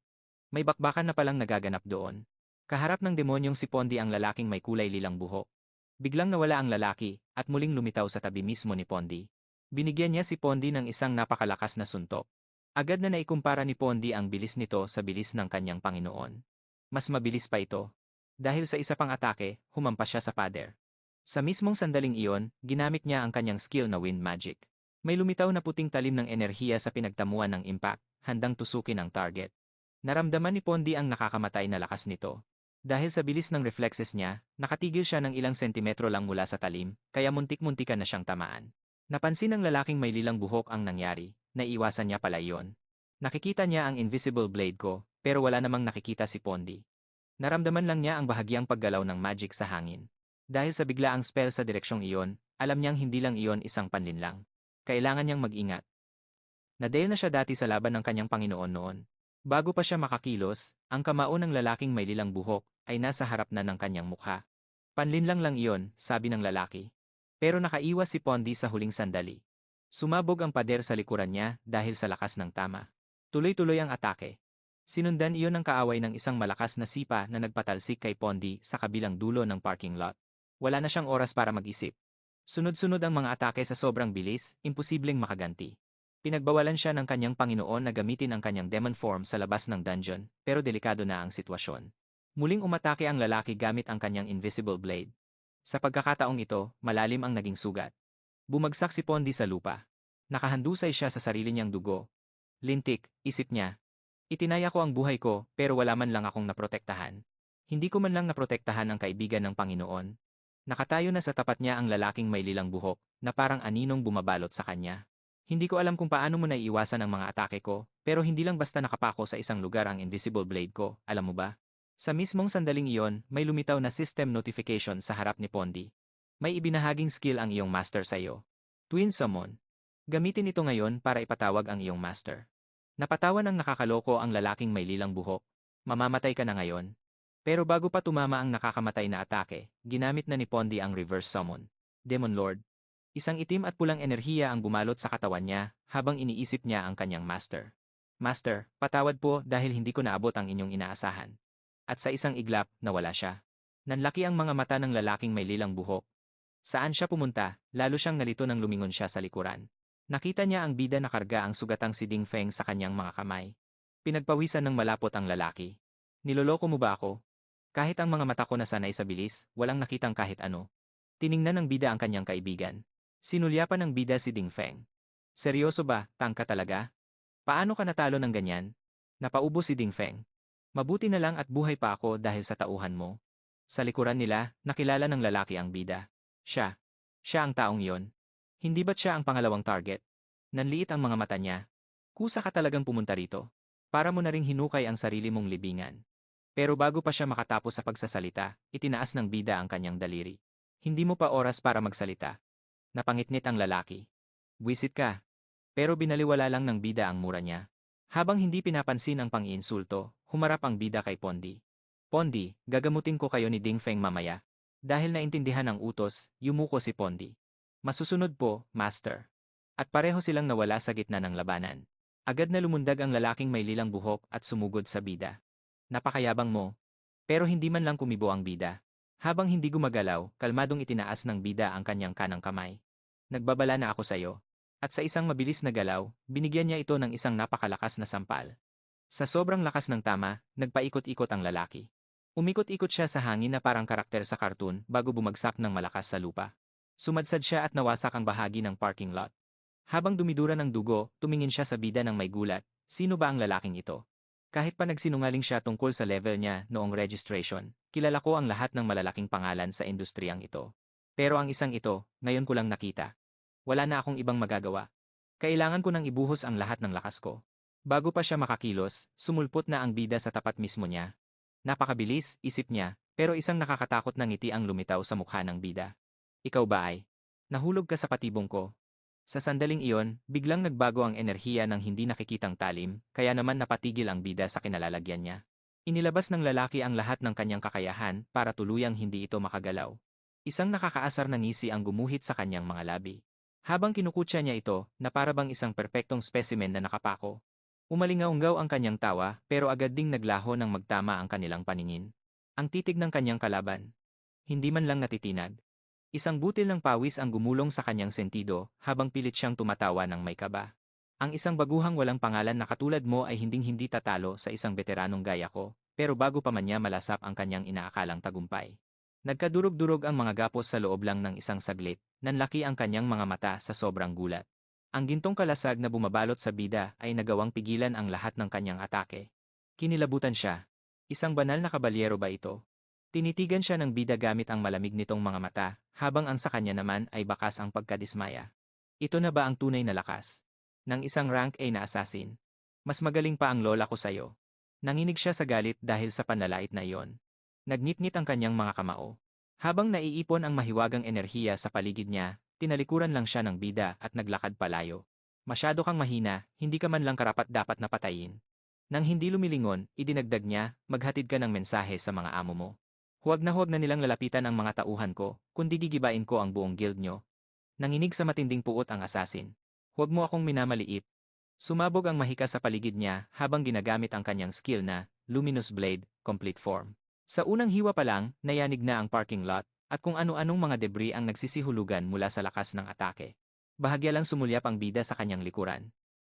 May bakbakan na palang nagaganap doon. Kaharap ng demonyong si Pondi ang lalaking may kulay lilang buhok. Biglang nawala ang lalaki, at muling lumitaw sa tabi mismo ni Pondi. Binigyan niya si Pondi ng isang napakalakas na suntok. Agad na naikumpara ni Pondi ang bilis nito sa bilis ng kanyang Panginoon. Mas mabilis pa ito. Dahil sa isa pang atake, humampas siya sa pader. Sa mismong sandaling iyon, ginamit niya ang kanyang skill na wind magic. May lumitaw na puting talim ng enerhiya sa pinagtamuan ng impact, handang tusukin ang target. Naramdaman ni Pondi ang nakakamatay na lakas nito. Dahil sa bilis ng reflexes niya, nakatigil siya ng ilang sentimetro lang mula sa talim, kaya muntik-muntikan na siyang tamaan. Napansin ng lalaking may lilang buhok ang nangyari, naiwasan niya pala iyon. Nakikita niya ang invisible blade ko, pero wala namang nakikita si Pondi. Naramdaman lang niya ang bahagyang paggalaw ng magic sa hangin. Dahil sa biglaang spell sa direksyong iyon, alam niyang hindi lang iyon isang panlinlang. Kailangan niyang mag-ingat. Nadale na siya dati sa laban ng kanyang Panginoon noon. Bago pa siya makakilos, ang kamao ng lalaking may lilang buhok ay nasa harap na ng kanyang mukha. Panlinlang lang iyon, sabi ng lalaki. Pero nakaiwas si Pondi sa huling sandali. Sumabog ang pader sa likuran niya dahil sa lakas ng tama. Tuloy-tuloy ang atake. Sinundan iyon ng kaaway ng isang malakas na sipa na nagpatalsik kay Pondi sa kabilang dulo ng parking lot. Wala na siyang oras para mag-isip. Sunod-sunod ang mga atake sa sobrang bilis, imposibleng makaganti. Pinagbawalan siya ng kanyang Panginoon na gamitin ang kanyang demon form sa labas ng dungeon, pero delikado na ang sitwasyon. Muling umatake ang lalaki gamit ang kanyang invisible blade. Sa pagkakataong ito, malalim ang naging sugat. Bumagsak si Pondi sa lupa. Nakahandusay siya sa sarili niyang dugo. Lintik, isip niya. Itinaya ko ang buhay ko, pero wala man lang akong naprotektahan. Hindi ko man lang naprotektahan ang kaibigan ng Panginoon. Nakatayo na sa tapat niya ang lalaking may lilang buhok, na parang aninong bumabalot sa kanya. Hindi ko alam kung paano mo naiiwasan ang mga atake ko, pero hindi lang basta nakapako sa isang lugar ang invisible blade ko, alam mo ba? Sa mismong sandaling iyon, may lumitaw na system notification sa harap ni Pondi. May ibinahaging skill ang iyong master sa iyo. Twin Summon. Gamitin ito ngayon para ipatawag ang iyong master. Napatawan ng nakakaloko ang lalaking may lilang buhok. Mamamatay ka na ngayon. Pero bago pa tumama ang nakakamatay na atake, ginamit na ni Pondi ang reverse summon. Demon Lord. Isang itim at pulang enerhiya ang bumalot sa katawan niya, habang iniisip niya ang kanyang master. Master, patawad po dahil hindi ko naabot ang inyong inaasahan. At sa isang iglap, nawala siya. Nanlaki ang mga mata ng lalaking may lilang buhok. Saan siya pumunta, lalo siyang nalito nang lumingon siya sa likuran. Nakita niya ang bida na karga ang sugatang si Ding Feng sa kanyang mga kamay. Pinagpawisan ng malapot ang lalaki. Niloloko mo ba ako? Kahit ang mga mata ko na sanay sa bilis, walang nakitang kahit ano. Tiningnan ng bida ang kanyang kaibigan. Sinulyapan ng bida si Ding Feng. Seryoso ba, tangka talaga? Paano ka natalo ng ganyan? Napaubo si Ding Feng. Mabuti na lang at buhay pa ako dahil sa tauhan mo. Sa likuran nila, nakilala ng lalaki ang bida. Siya. Siya ang taong yon. Hindi ba't siya ang pangalawang target? Nanliit ang mga mata niya. Kusa ka talagang pumunta rito. Para mo na ring hinukay ang sarili mong libingan. Pero bago pa siya makatapos sa pagsasalita, itinaas ng bida ang kanyang daliri. Hindi mo pa oras para magsalita. Napangitnit ang lalaki. Buwisit ka. Pero binaliwala lang ng bida ang mura niya. Habang hindi pinapansin ang pang-iinsulto, humarap ang bida kay Pondi. Pondi, gagamutin ko kayo ni Ding Feng mamaya. Dahil naintindihan ang utos, yumuko si Pondi. Masusunod po, Master. At pareho silang nawala sa gitna ng labanan. Agad na lumundag ang lalaking may lilang buhok at sumugod sa bida. Napakayabang mo. Pero hindi man lang kumibo ang bida. Habang hindi gumagalaw, kalmadong itinaas ng bida ang kanyang kanang kamay. Nagbabala na ako sa'yo. At sa isang mabilis na galaw, binigyan niya ito ng isang napakalakas na sampal. Sa sobrang lakas ng tama, nagpaikot-ikot ang lalaki. Umikot-ikot siya sa hangin na parang karakter sa cartoon bago bumagsak ng malakas sa lupa. Sumadsad siya at nawasak ang bahagi ng parking lot. Habang dumidura ng dugo, tumingin siya sa bida ng may gulat. Sino ba ang lalaking ito? Kahit pa nagsinungaling siya tungkol sa level niya noong registration, kilala ko ang lahat ng malalaking pangalan sa industriyang ito. Pero ang isang ito, ngayon ko lang nakita. Wala na akong ibang magagawa. Kailangan ko nang ibuhos ang lahat ng lakas ko. Bago pa siya makakilos, sumulpot na ang bida sa tapat mismo niya. Napakabilis, isip niya, pero isang nakakatakot na ngiti ang lumitaw sa mukha ng bida. Ikaw ba ay? Nahulog ka sa patibong ko. Sa sandaling iyon, biglang nagbago ang enerhiya ng hindi nakikitang talim, kaya naman napatigil ang bida sa kinalalagyan niya. Inilabas ng lalaki ang lahat ng kanyang kakayahan para tuluyang hindi ito makagalaw. Isang nakakaasar na ngisi ang gumuhit sa kanyang mga labi. Habang kinukutya niya ito, na para bang isang perpektong specimen na nakapako. Umalingaunggaw ang kanyang tawa, pero agad ding naglaho nang magtama ang kanilang paningin. Ang titig ng kanyang kalaban. Hindi man lang natitinag. Isang butil ng pawis ang gumulong sa kanyang sentido, habang pilit siyang tumatawa ng may kaba. Ang isang baguhang walang pangalan na katulad mo ay hinding-hindi tatalo sa isang veteranong gaya ko, pero bago pa man niya malasap ang kanyang inaakalang tagumpay. Nagkadurog-durog ang mga gapos sa loob lang ng isang saglit, nanlaki ang kanyang mga mata sa sobrang gulat. Ang gintong kalasag na bumabalot sa bida ay nagawang pigilan ang lahat ng kanyang atake. Kinilabutan siya. Isang banal na kabalyero ba ito? Tinitigan siya ng bida gamit ang malamig nitong mga mata, habang ang sa kanya naman ay bakas ang pagkadismaya. Ito na ba ang tunay na lakas? Ng isang rank A na assassin. Mas magaling pa ang lola ko sa'yo. Nanginig siya sa galit dahil sa panlalait na iyon. Nagnitnit ang kanyang mga kamao. Habang naiipon ang mahiwagang enerhiya sa paligid niya, tinalikuran lang siya ng bida at naglakad palayo. Masyado kang mahina, hindi ka man lang karapat-dapat na patayin. Nang hindi lumilingon, idinagdag niya, maghatid ka ng mensahe sa mga amo mo. Huwag na nilang lalapitan ang mga tauhan ko, kundi gigibain ko ang buong guild nyo. Nanginig sa matinding puot ang assassin. Huwag mo akong minamaliit. Sumabog ang mahika sa paligid niya habang ginagamit ang kanyang skill na Luminous Blade, Complete Form. Sa unang hiwa pa lang, nayanig na ang parking lot, at kung ano-anong mga debris ang nagsisihulugan mula sa lakas ng atake. Bahagya lang sumulyap ang bida sa kanyang likuran.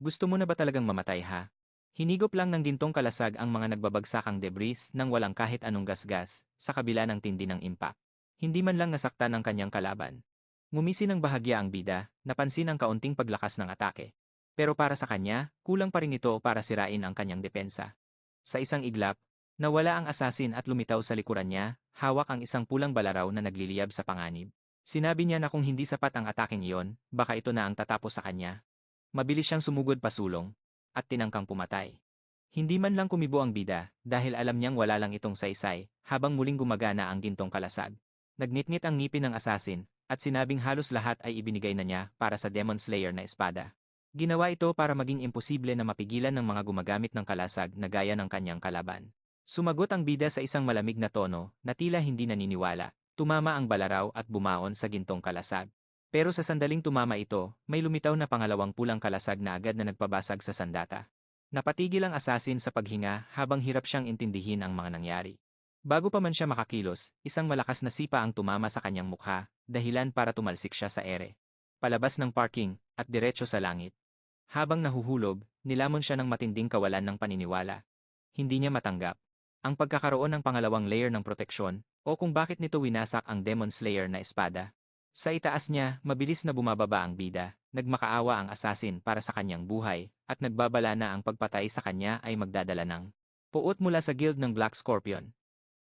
Gusto mo na ba talagang mamatay ha? Hinigop lang ng gintong kalasag ang mga nagbabagsakang debris nang walang kahit anong gasgas, sa kabila ng tindi ng impact. Hindi man lang nasaktan ang kanyang kalaban. Ngumisi ng bahagya ang bida, napansin ang kaunting paglakas ng atake. Pero para sa kanya, kulang pa rin ito para sirain ang kanyang depensa. Sa isang iglap, nawala ang assassin at lumitaw sa likuran niya, hawak ang isang pulang balaraw na nagliliyab sa panganib. Sinabi niya na kung hindi sapat ang ataking iyon, baka ito na ang tatapos sa kanya. Mabilis siyang sumugod pasulong, at tinangkang pumatay. Hindi man lang kumibo ang bida, dahil alam niyang wala lang itong saysay, habang muling gumagana ang gintong kalasag. Nagnitnit ang ngipin ng assassin, at sinabing halos lahat ay ibinigay na niya para sa Demon Slayer na espada. Ginawa ito para maging imposible na mapigilan ng mga gumagamit ng kalasag na gaya ng kanyang kalaban. Sumagot ang bida sa isang malamig na tono, na tila hindi naniniwala. Tumama ang balaraw at bumaon sa gintong kalasag. Pero sa sandaling tumama ito, may lumitaw na pangalawang pulang kalasag na agad na nagpabasag sa sandata. Napatigil ang assassin sa paghinga habang hirap siyang intindihin ang mga nangyari. Bago pa man siya makakilos, isang malakas na sipa ang tumama sa kanyang mukha, dahilan para tumalsik siya sa ere. Palabas ng parking, at diretso sa langit. Habang nahuhulog, nilamon siya ng matinding kawalan ng paniniwala. Hindi niya matanggap ang pagkakaroon ng pangalawang layer ng proteksyon o kung bakit nito winasak ang Demon Slayer na espada. Sa itaas niya, mabilis na bumababa ang bida, nagmakaawa ang assassin para sa kanyang buhay, at nagbabala na ang pagpatay sa kanya ay magdadala ng puot mula sa guild ng Black Scorpion.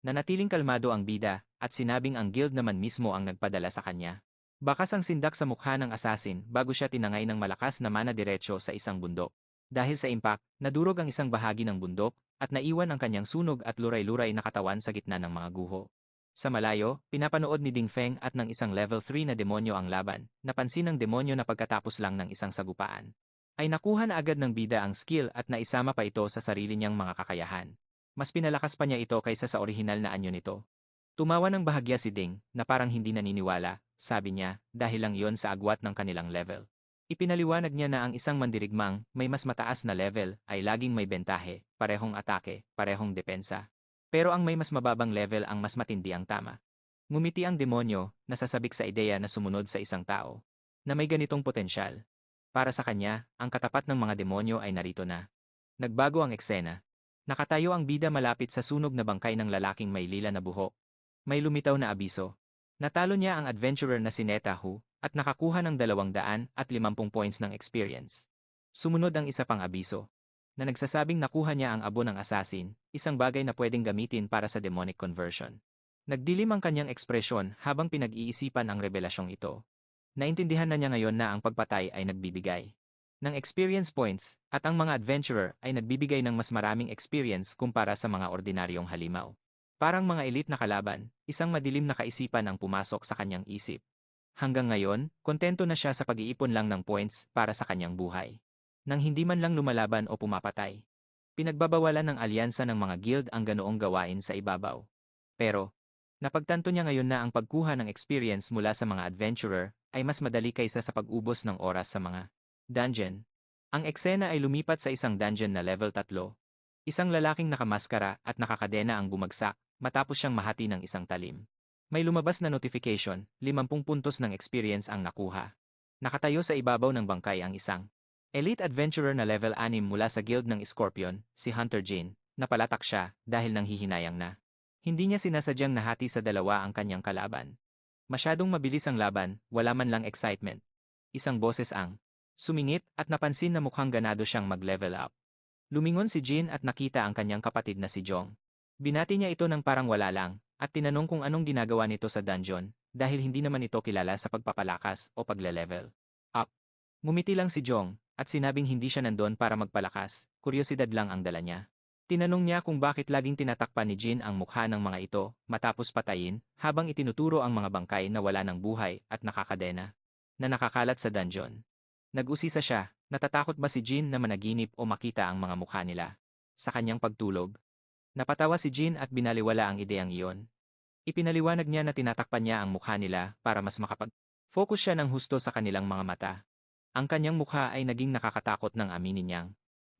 Nanatiling kalmado ang bida, at sinabing ang guild naman mismo ang nagpadala sa kanya. Bakas ang sindak sa mukha ng assassin bago siya tinangay ng malakas na mana diretso sa isang bundok. Dahil sa impact, nadurog ang isang bahagi ng bundok, at naiwan ang kanyang sunog at luray-luray na katawan sa gitna ng mga guho. Sa malayo, pinapanood ni Ding Feng at ng isang level 3 na demonyo ang laban. Napansin ng demonyo na pagkatapos lang ng isang sagupaan, ay nakuha na agad ng bida ang skill at naisama pa ito sa sarili niyang mga kakayahan. Mas pinalakas pa niya ito kaysa sa orihinal na anyo nito. Tumawa ng bahagya si Ding, na parang hindi naniniwala, sabi niya, dahil lang yon sa agwat ng kanilang level. Ipinaliwanag niya na ang isang mandirigmang, may mas mataas na level, ay laging may bentahe, parehong atake, parehong depensa. Pero ang may mas mababang level ang mas matindi ang tama. Ngumiti ang demonyo, nasasabik sa ideya na sumunod sa isang tao, na may ganitong potensyal. Para sa kanya, ang katapat ng mga demonyo ay narito na. Nagbago ang eksena. Nakatayo ang bida malapit sa sunog na bangkay ng lalaking may lila na buhok. May lumitaw na abiso. Natalo niya ang adventurer na si Netahu, at nakakuha ng 250 points ng experience. Sumunod ang isa pang abiso, na nagsasabing nakuha niya ang abo ng assassin, isang bagay na pwedeng gamitin para sa demonic conversion. Nagdilim ang kanyang ekspresyon habang pinag-iisipan ang revelasyong ito. Naintindihan na niya ngayon na ang pagpatay ay nagbibigay ng experience points, at ang mga adventurer ay nagbibigay ng mas maraming experience kumpara sa mga ordinaryong halimaw. Parang mga elite na kalaban, isang madilim na kaisipan ang pumasok sa kanyang isip. Hanggang ngayon, kontento na siya sa pag-iipon lang ng points para sa kanyang buhay. Nang hindi man lang lumalaban o pumapatay. Pinagbabawalan ng alyansa ng mga guild ang ganoong gawain sa ibabaw. Pero, napagtanto niya ngayon na ang pagkuha ng experience mula sa mga adventurer ay mas madali kaysa sa pag-ubos ng oras sa mga dungeon. Ang eksena ay lumipat sa isang dungeon na level 3. Isang lalaking nakamaskara at nakakadena ang bumagsak matapos siyang mahati ng isang talim. May lumabas na notification, 50 puntos ng experience ang nakuha. Nakatayo sa ibabaw ng bangkay ang isang elite adventurer na level 6 mula sa guild ng Scorpion, si Hunter Jin. Napalatak siya dahil nanghihinayang na. Hindi niya sinasadyang nahati sa dalawa ang kanyang kalaban. Masyadong mabilis ang laban, wala man lang excitement. Isang boses ang sumingit at napansin na mukhang ganado siyang mag-level up. Lumingon si Jin at nakita ang kanyang kapatid na si Jong. Binati niya ito ng parang wala lang, at tinanong kung anong ginagawa nito sa dungeon, dahil hindi naman ito kilala sa pagpapalakas o pagle-level up. Ngumiti lang si Jong, at sinabing hindi siya nandun para magpalakas, kuryosidad lang ang dala niya. Tinanong niya kung bakit laging tinatakpan ni Jin ang mukha ng mga ito, matapos patayin, habang itinuturo ang mga bangkay na wala ng buhay at nakakadena, na nakakalat sa dungeon. Nag-usisa siya, natatakot ba si Jin na managinip o makita ang mga mukha nila? Sa kanyang pagtulog. Napatawa si Jin at binaliwala ang ideyang iyon. Ipinaliwanag niya na tinatakpan niya ang mukha nila para mas makapag-focus siya ng husto sa kanilang mga mata. Ang kanyang mukha ay naging nakakatakot ng aminin niyang.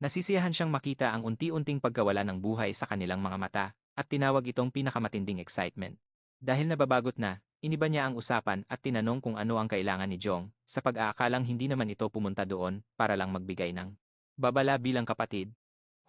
Nasisiyahan siyang makita ang unti-unting pagkawala ng buhay sa kanilang mga mata, at tinawag itong pinakamatinding excitement. Dahil nababagot na, iniba niya ang usapan at tinanong kung ano ang kailangan ni Jong, sa pag-aakalang hindi naman ito pumunta doon para lang magbigay ng babala bilang kapatid.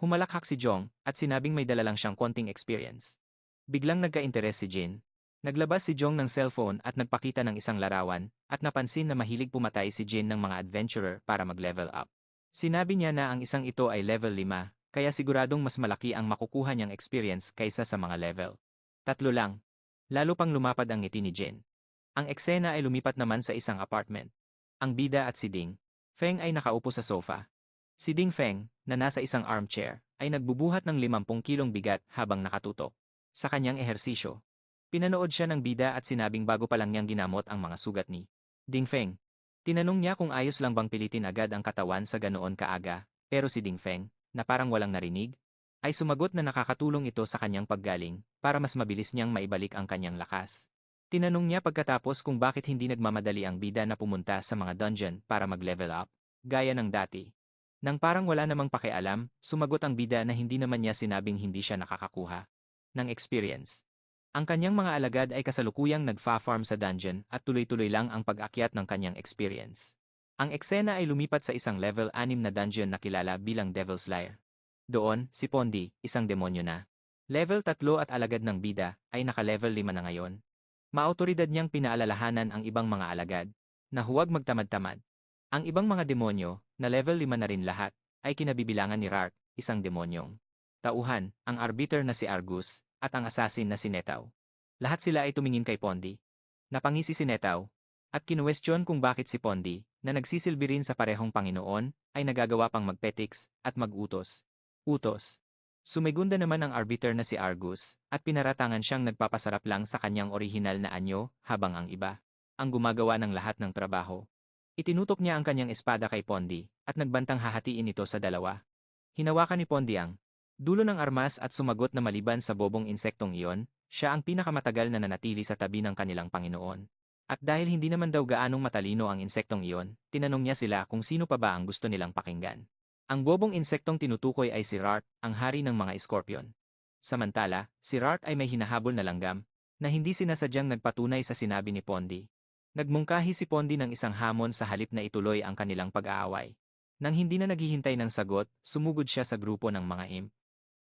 Humalakhak si Jong, at sinabing may dala lang siyang konting experience. Biglang nagka-interes si Jin. Naglabas si Jong ng cellphone at nagpakita ng isang larawan, at napansin na mahilig pumatay si Jin ng mga adventurer para mag-level up. Sinabi niya na ang isang ito ay level 5, kaya siguradong mas malaki ang makukuha niyang experience kaysa sa mga level 3 lang. Lalo pang lumapad ang ngiti ni Jin. Ang eksena ay lumipat naman sa isang apartment. Ang bida at si Ding Feng ay nakaupo sa sofa. Si Ding Feng, na nasa isang armchair, ay nagbubuhat ng 50 kilong bigat habang nakatutok sa kanyang ehersisyo. Pinanood siya ng bida at sinabing bago pa lang niyang ginamot ang mga sugat ni Ding Feng. Tinanong niya kung ayos lang bang pilitin agad ang katawan sa ganoon kaaga, pero si Ding Feng, na parang walang narinig, ay sumagot na nakakatulong ito sa kanyang paggaling para mas mabilis niyang maibalik ang kanyang lakas. Tinanong niya pagkatapos kung bakit hindi nagmamadali ang bida na pumunta sa mga dungeon para mag-level up, gaya ng dati. Nang parang wala namang pakialam, sumagot ang bida na hindi naman niya sinabing hindi siya nakakakuha ng experience. Ang kanyang mga alagad ay kasalukuyang nagfa-farm sa dungeon at tuloy-tuloy lang ang pag-akyat ng kanyang experience. Ang eksena ay lumipat sa isang level 6 na dungeon na kilala bilang Devil's Lair. Doon, si Pondi, isang demonyo na level 3 at alagad ng bida, ay naka-level 5 na ngayon. Maautoridad niyang pinaalalahanan ang ibang mga alagad na huwag magtamad-tamad. Ang ibang mga demonyo, na level 5 na rin lahat, ay kinabibilangan ni Rark, isang demonyong tauhan, ang arbiter na si Argus, at ang assassin na si Netaw. Lahat sila ay tumingin kay Pondi. Napangisi si Netaw, at kinuwestiyon kung bakit si Pondi, na nagsisilbi rin sa parehong Panginoon, ay nagagawa pang magpetiks at mag-utos. Utos. Sumigunda naman ang arbiter na si Argus, at pinaratangan siyang nagpapasarap lang sa kanyang orihinal na anyo, habang ang iba ang gumagawa ng lahat ng trabaho. Itinutok niya ang kanyang espada kay Pondi, at nagbantang hahatiin ito sa dalawa. Hinawakan ni Pondi ang dulo ng armas at sumagot na maliban sa bobong insektong iyon, siya ang pinakamatagal na nanatili sa tabi ng kanilang Panginoon. At dahil hindi naman daw gaanong matalino ang insektong iyon, tinanong niya sila kung sino pa ba ang gusto nilang pakinggan. Ang bobong insektong tinutukoy ay si Rart, ang hari ng mga Scorpion. Samantala, si Rart ay may hinahabol na langgam, na hindi sinasadyang nagpatunay sa sinabi ni Pondi. Nagmungkahi si Pondi ng isang hamon sa halip na ituloy ang kanilang pag-aaway. Nang hindi na naghihintay ng sagot, sumugod siya sa grupo ng mga imp.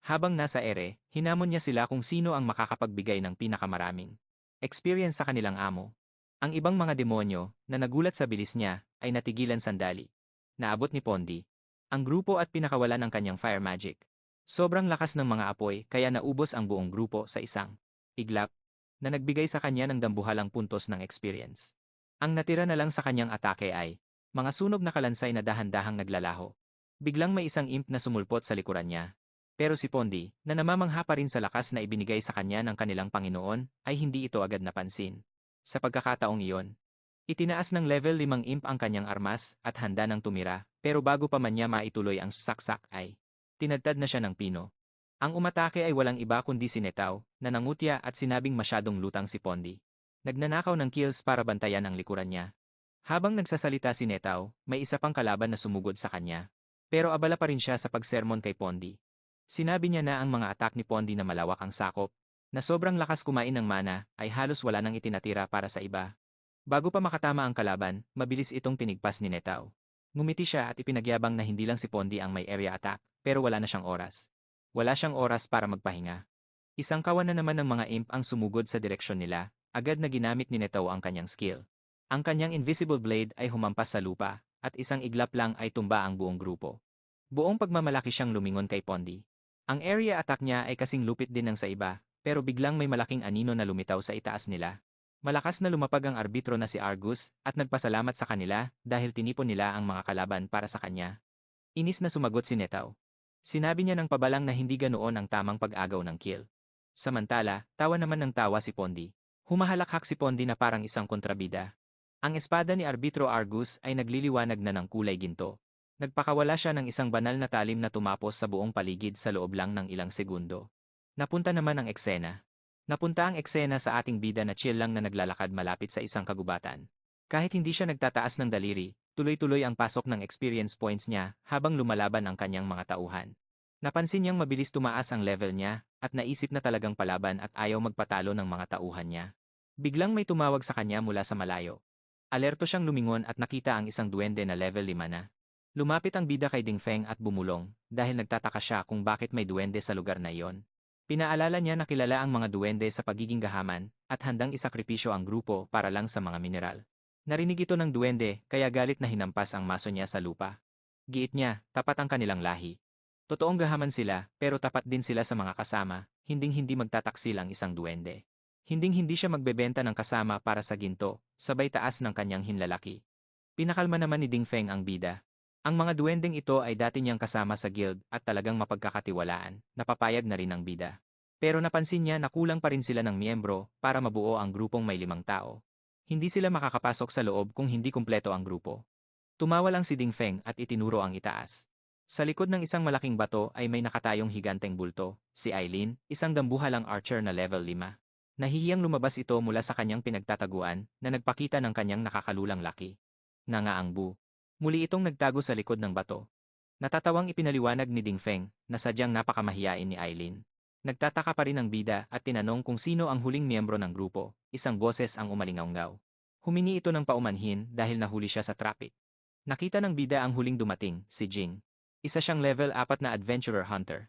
Habang nasa ere, hinamon niya sila kung sino ang makakapagbigay ng pinakamaraming experience sa kanilang amo. Ang ibang mga demonyo, na nagulat sa bilis niya, ay natigilan sandali. Naabot ni Pondi ang grupo at pinakawalan ng kanyang fire magic. Sobrang lakas ng mga apoy kaya naubos ang buong grupo sa isang iglap na nagbigay sa kanya ng dambuhalang puntos ng experience. Ang natira na lang sa kanyang atake ay mga sunog na kalansay na dahan-dahang naglalaho. Biglang may isang imp na sumulpot sa likuran niya. Pero si Pondi, na namamangha pa rin sa lakas na ibinigay sa kanya ng kanilang Panginoon, ay hindi ito agad napansin. Sa pagkakataong iyon, itinaas ng level 5 imp ang kanyang armas at handa ng tumira, pero bago pa man niya maituloy ang saksak ay tinadtad na siya ng pino. Ang umatake ay walang iba kundi si Netaw, na nangutya at sinabing masyadong lutang si Pondi. Nagnanakaw ng kills para bantayan ang likuran niya. Habang nagsasalita si Netaw, may isa pang kalaban na sumugod sa kanya. Pero abala pa rin siya sa pagsermon kay Pondi. Sinabi niya na ang mga atak ni Pondi na malawak ang sakop, na sobrang lakas kumain ng mana, ay halos wala nang itinatira para sa iba. Bago pa makatama ang kalaban, mabilis itong tinigpas ni Netaw. Ngumiti siya at ipinagyabang na hindi lang si Pondi ang may area attack, pero wala na siyang oras. Wala siyang oras para magpahinga. Isang kawan na naman ng mga imp ang sumugod sa direksyon nila, agad na ginamit ni Netaw ang kanyang skill. Ang kanyang invisible blade ay humampas sa lupa, at isang iglap lang ay tumba ang buong grupo. Buong pagmamalaki siyang lumingon kay Pondi. Ang area attack niya ay kasing lupit din ng sa iba, pero biglang may malaking anino na lumitaw sa itaas nila. Malakas na lumapag ang arbitro na si Argus, at nagpasalamat sa kanila dahil tinipon nila ang mga kalaban para sa kanya. Inis na sumagot si Netaw. Sinabi niya ng pabalang na hindi ganoon ang tamang pag-agaw ng kill. Samantala, tawa naman ng tawa si Pondi. Humahalakhak si Pondi na parang isang kontrabida. Ang espada ni Arbitro Argus ay nagliliwanag na ng kulay ginto. Nagpakawala siya ng isang banal na talim na tumapos sa buong paligid sa loob lang ng ilang segundo. Napunta naman ang eksena. Napunta ang eksena sa ating bida na chill lang na naglalakad malapit sa isang kagubatan. Kahit hindi siya nagtataas ng daliri, tuloy-tuloy ang pasok ng experience points niya habang lumalaban ang kanyang mga tauhan. Napansin niyang mabilis tumaas ang level niya at naisip na talagang palaban at ayaw magpatalo ng mga tauhan niya. Biglang may tumawag sa kanya mula sa malayo. Alerto siyang lumingon at nakita ang isang duwende na level 5 na. Lumapit ang bida kay Ding Feng at bumulong dahil nagtataka siya kung bakit may duwende sa lugar na iyon. Pinaalala niya na kilala ang mga duwende sa pagiging gahaman at handang isakripisyo ang grupo para lang sa mga mineral. Narinig ito ng duwende kaya galit na hinampas ang maso niya sa lupa. Giit niya, tapat ang kanilang lahi. Totoong gahaman sila pero tapat din sila sa mga kasama, hinding-hindi magtataksil ang isang duwende. Hinding-hindi siya magbebenta ng kasama para sa ginto, sabay taas ng kanyang hinlalaki. Pinakalma naman ni Ding Feng ang bida. Ang mga duwendeng ito ay dati niyang kasama sa guild at talagang mapagkakatiwalaan, napapayag na rin ang bida. Pero napansin niya na kulang pa rin sila ng miyembro para mabuo ang grupong may 5 tao. Hindi sila makakapasok sa loob kung hindi kumpleto ang grupo. Tumawa lang si Ding Feng at itinuro ang itaas. Sa likod ng isang malaking bato ay may nakatayong higanteng bulto, si Eileen, isang dambuhalang archer na level 5. Nahihiyang lumabas ito mula sa kanyang pinagtataguan na nagpakita ng kanyang nakakalulang laki. Nangaangbu. Muli itong nagtago sa likod ng bato. Natatawang ipinaliwanag ni Ding Feng na sadyang napakamahiyain ni Eileen. Nagtataka pa rin ang bida at tinanong kung sino ang huling miyembro ng grupo, isang boses ang umalingaw-ngaw. Humingi ito ng paumanhin dahil nahuli siya sa traffic. Nakita ng bida ang huling dumating, si Jing. Isa siyang level 4 na adventurer hunter.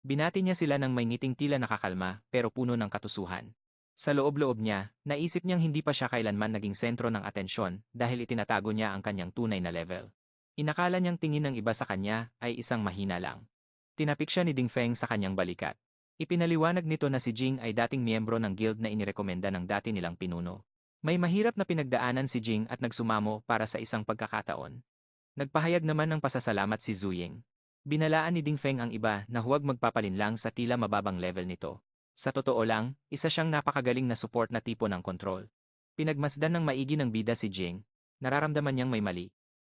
Binati niya sila ng may ngiting tila nakakalma pero puno ng katusuhan. Sa loob-loob niya, naisip niyang hindi pa siya kailanman naging sentro ng atensyon dahil itinatago niya ang kanyang tunay na level. Inakala niyang tingin ng iba sa kanya ay isang mahina lang. Tinapik siya ni Ding Feng sa kanyang balikat. Ipinaliwanag nito na si Jing ay dating miyembro ng guild na inirekomenda ng dati nilang pinuno. May mahirap na pinagdaanan si Jing at nagsumamo para sa isang pagkakataon. Nagpahayag naman ng pasasalamat si Zuying. Binalaan ni Ding Feng ang iba na huwag magpapalinlang sa tila mababang level nito. Sa totoo lang, isa siyang napakagaling na support na tipo ng kontrol. Pinagmasdan ng maigi ng bida si Jing. Nararamdaman niyang may mali.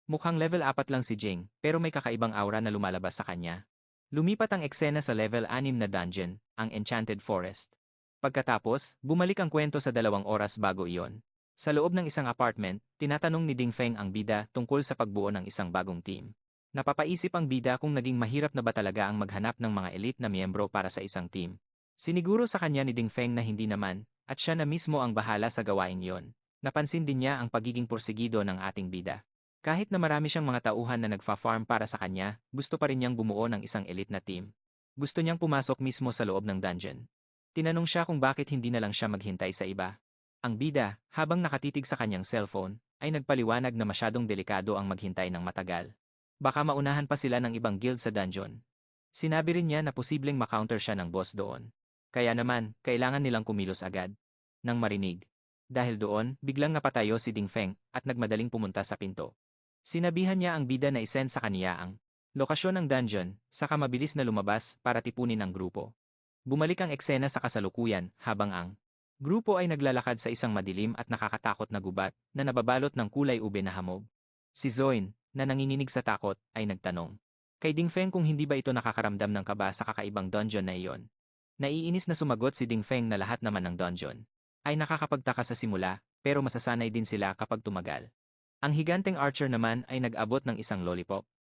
Mukhang level 4 lang si Jing, pero may kakaibang aura na lumalabas sa kanya. Lumipat ang eksena sa level 6 na dungeon, ang Enchanted Forest. Pagkatapos, bumalik ang kwento sa 2 oras bago iyon. Sa loob ng isang apartment, tinatanong ni Ding Feng ang bida tungkol sa pagbuo ng isang bagong team. Napapaisip ang bida kung naging mahirap na ba talaga ang maghanap ng mga elite na miyembro para sa isang team. Siniguro sa kanya ni Ding Feng na hindi naman, at siya na mismo ang bahala sa gawain yon. Napansin din niya ang pagiging porsigido ng ating bida. Kahit na marami siyang mga tauhan na nagfa-farm para sa kanya, gusto pa rin niyang bumuo ng isang elite na team. Gusto niyang pumasok mismo sa loob ng dungeon. Tinanong siya kung bakit hindi na lang siya maghintay sa iba. Ang bida, habang nakatitig sa kanyang cellphone, ay nagpaliwanag na masyadong delikado ang maghintay ng matagal. Baka maunahan pa sila ng ibang guild sa dungeon. Sinabi rin niya na posibleng makounter siya ng boss doon. Kaya naman, kailangan nilang kumilos agad. Nang marinig. Dahil doon, biglang napatayo si Ding Feng at nagmadaling pumunta sa pinto. Sinabihan niya ang bida na isend sa kaniya ang lokasyon ng dungeon, saka mabilis na lumabas para tipunin ang grupo. Bumalik ang eksena sa kasalukuyan habang ang grupo ay naglalakad sa isang madilim at nakakatakot na gubat na nababalot ng kulay ube na hamog. Si Zoin, na nanginginig sa takot, ay nagtanong kay Ding Feng kung hindi ba ito nakakaramdam ng kaba sa kakaibang dungeon na iyon. Naiinis na sumagot si Ding Feng na lahat naman ng dungeon ay nakakapagtaka sa simula, pero masasanay din sila kapag tumagal. Ang higanteng archer naman ay nag-abot ng isang lollipop.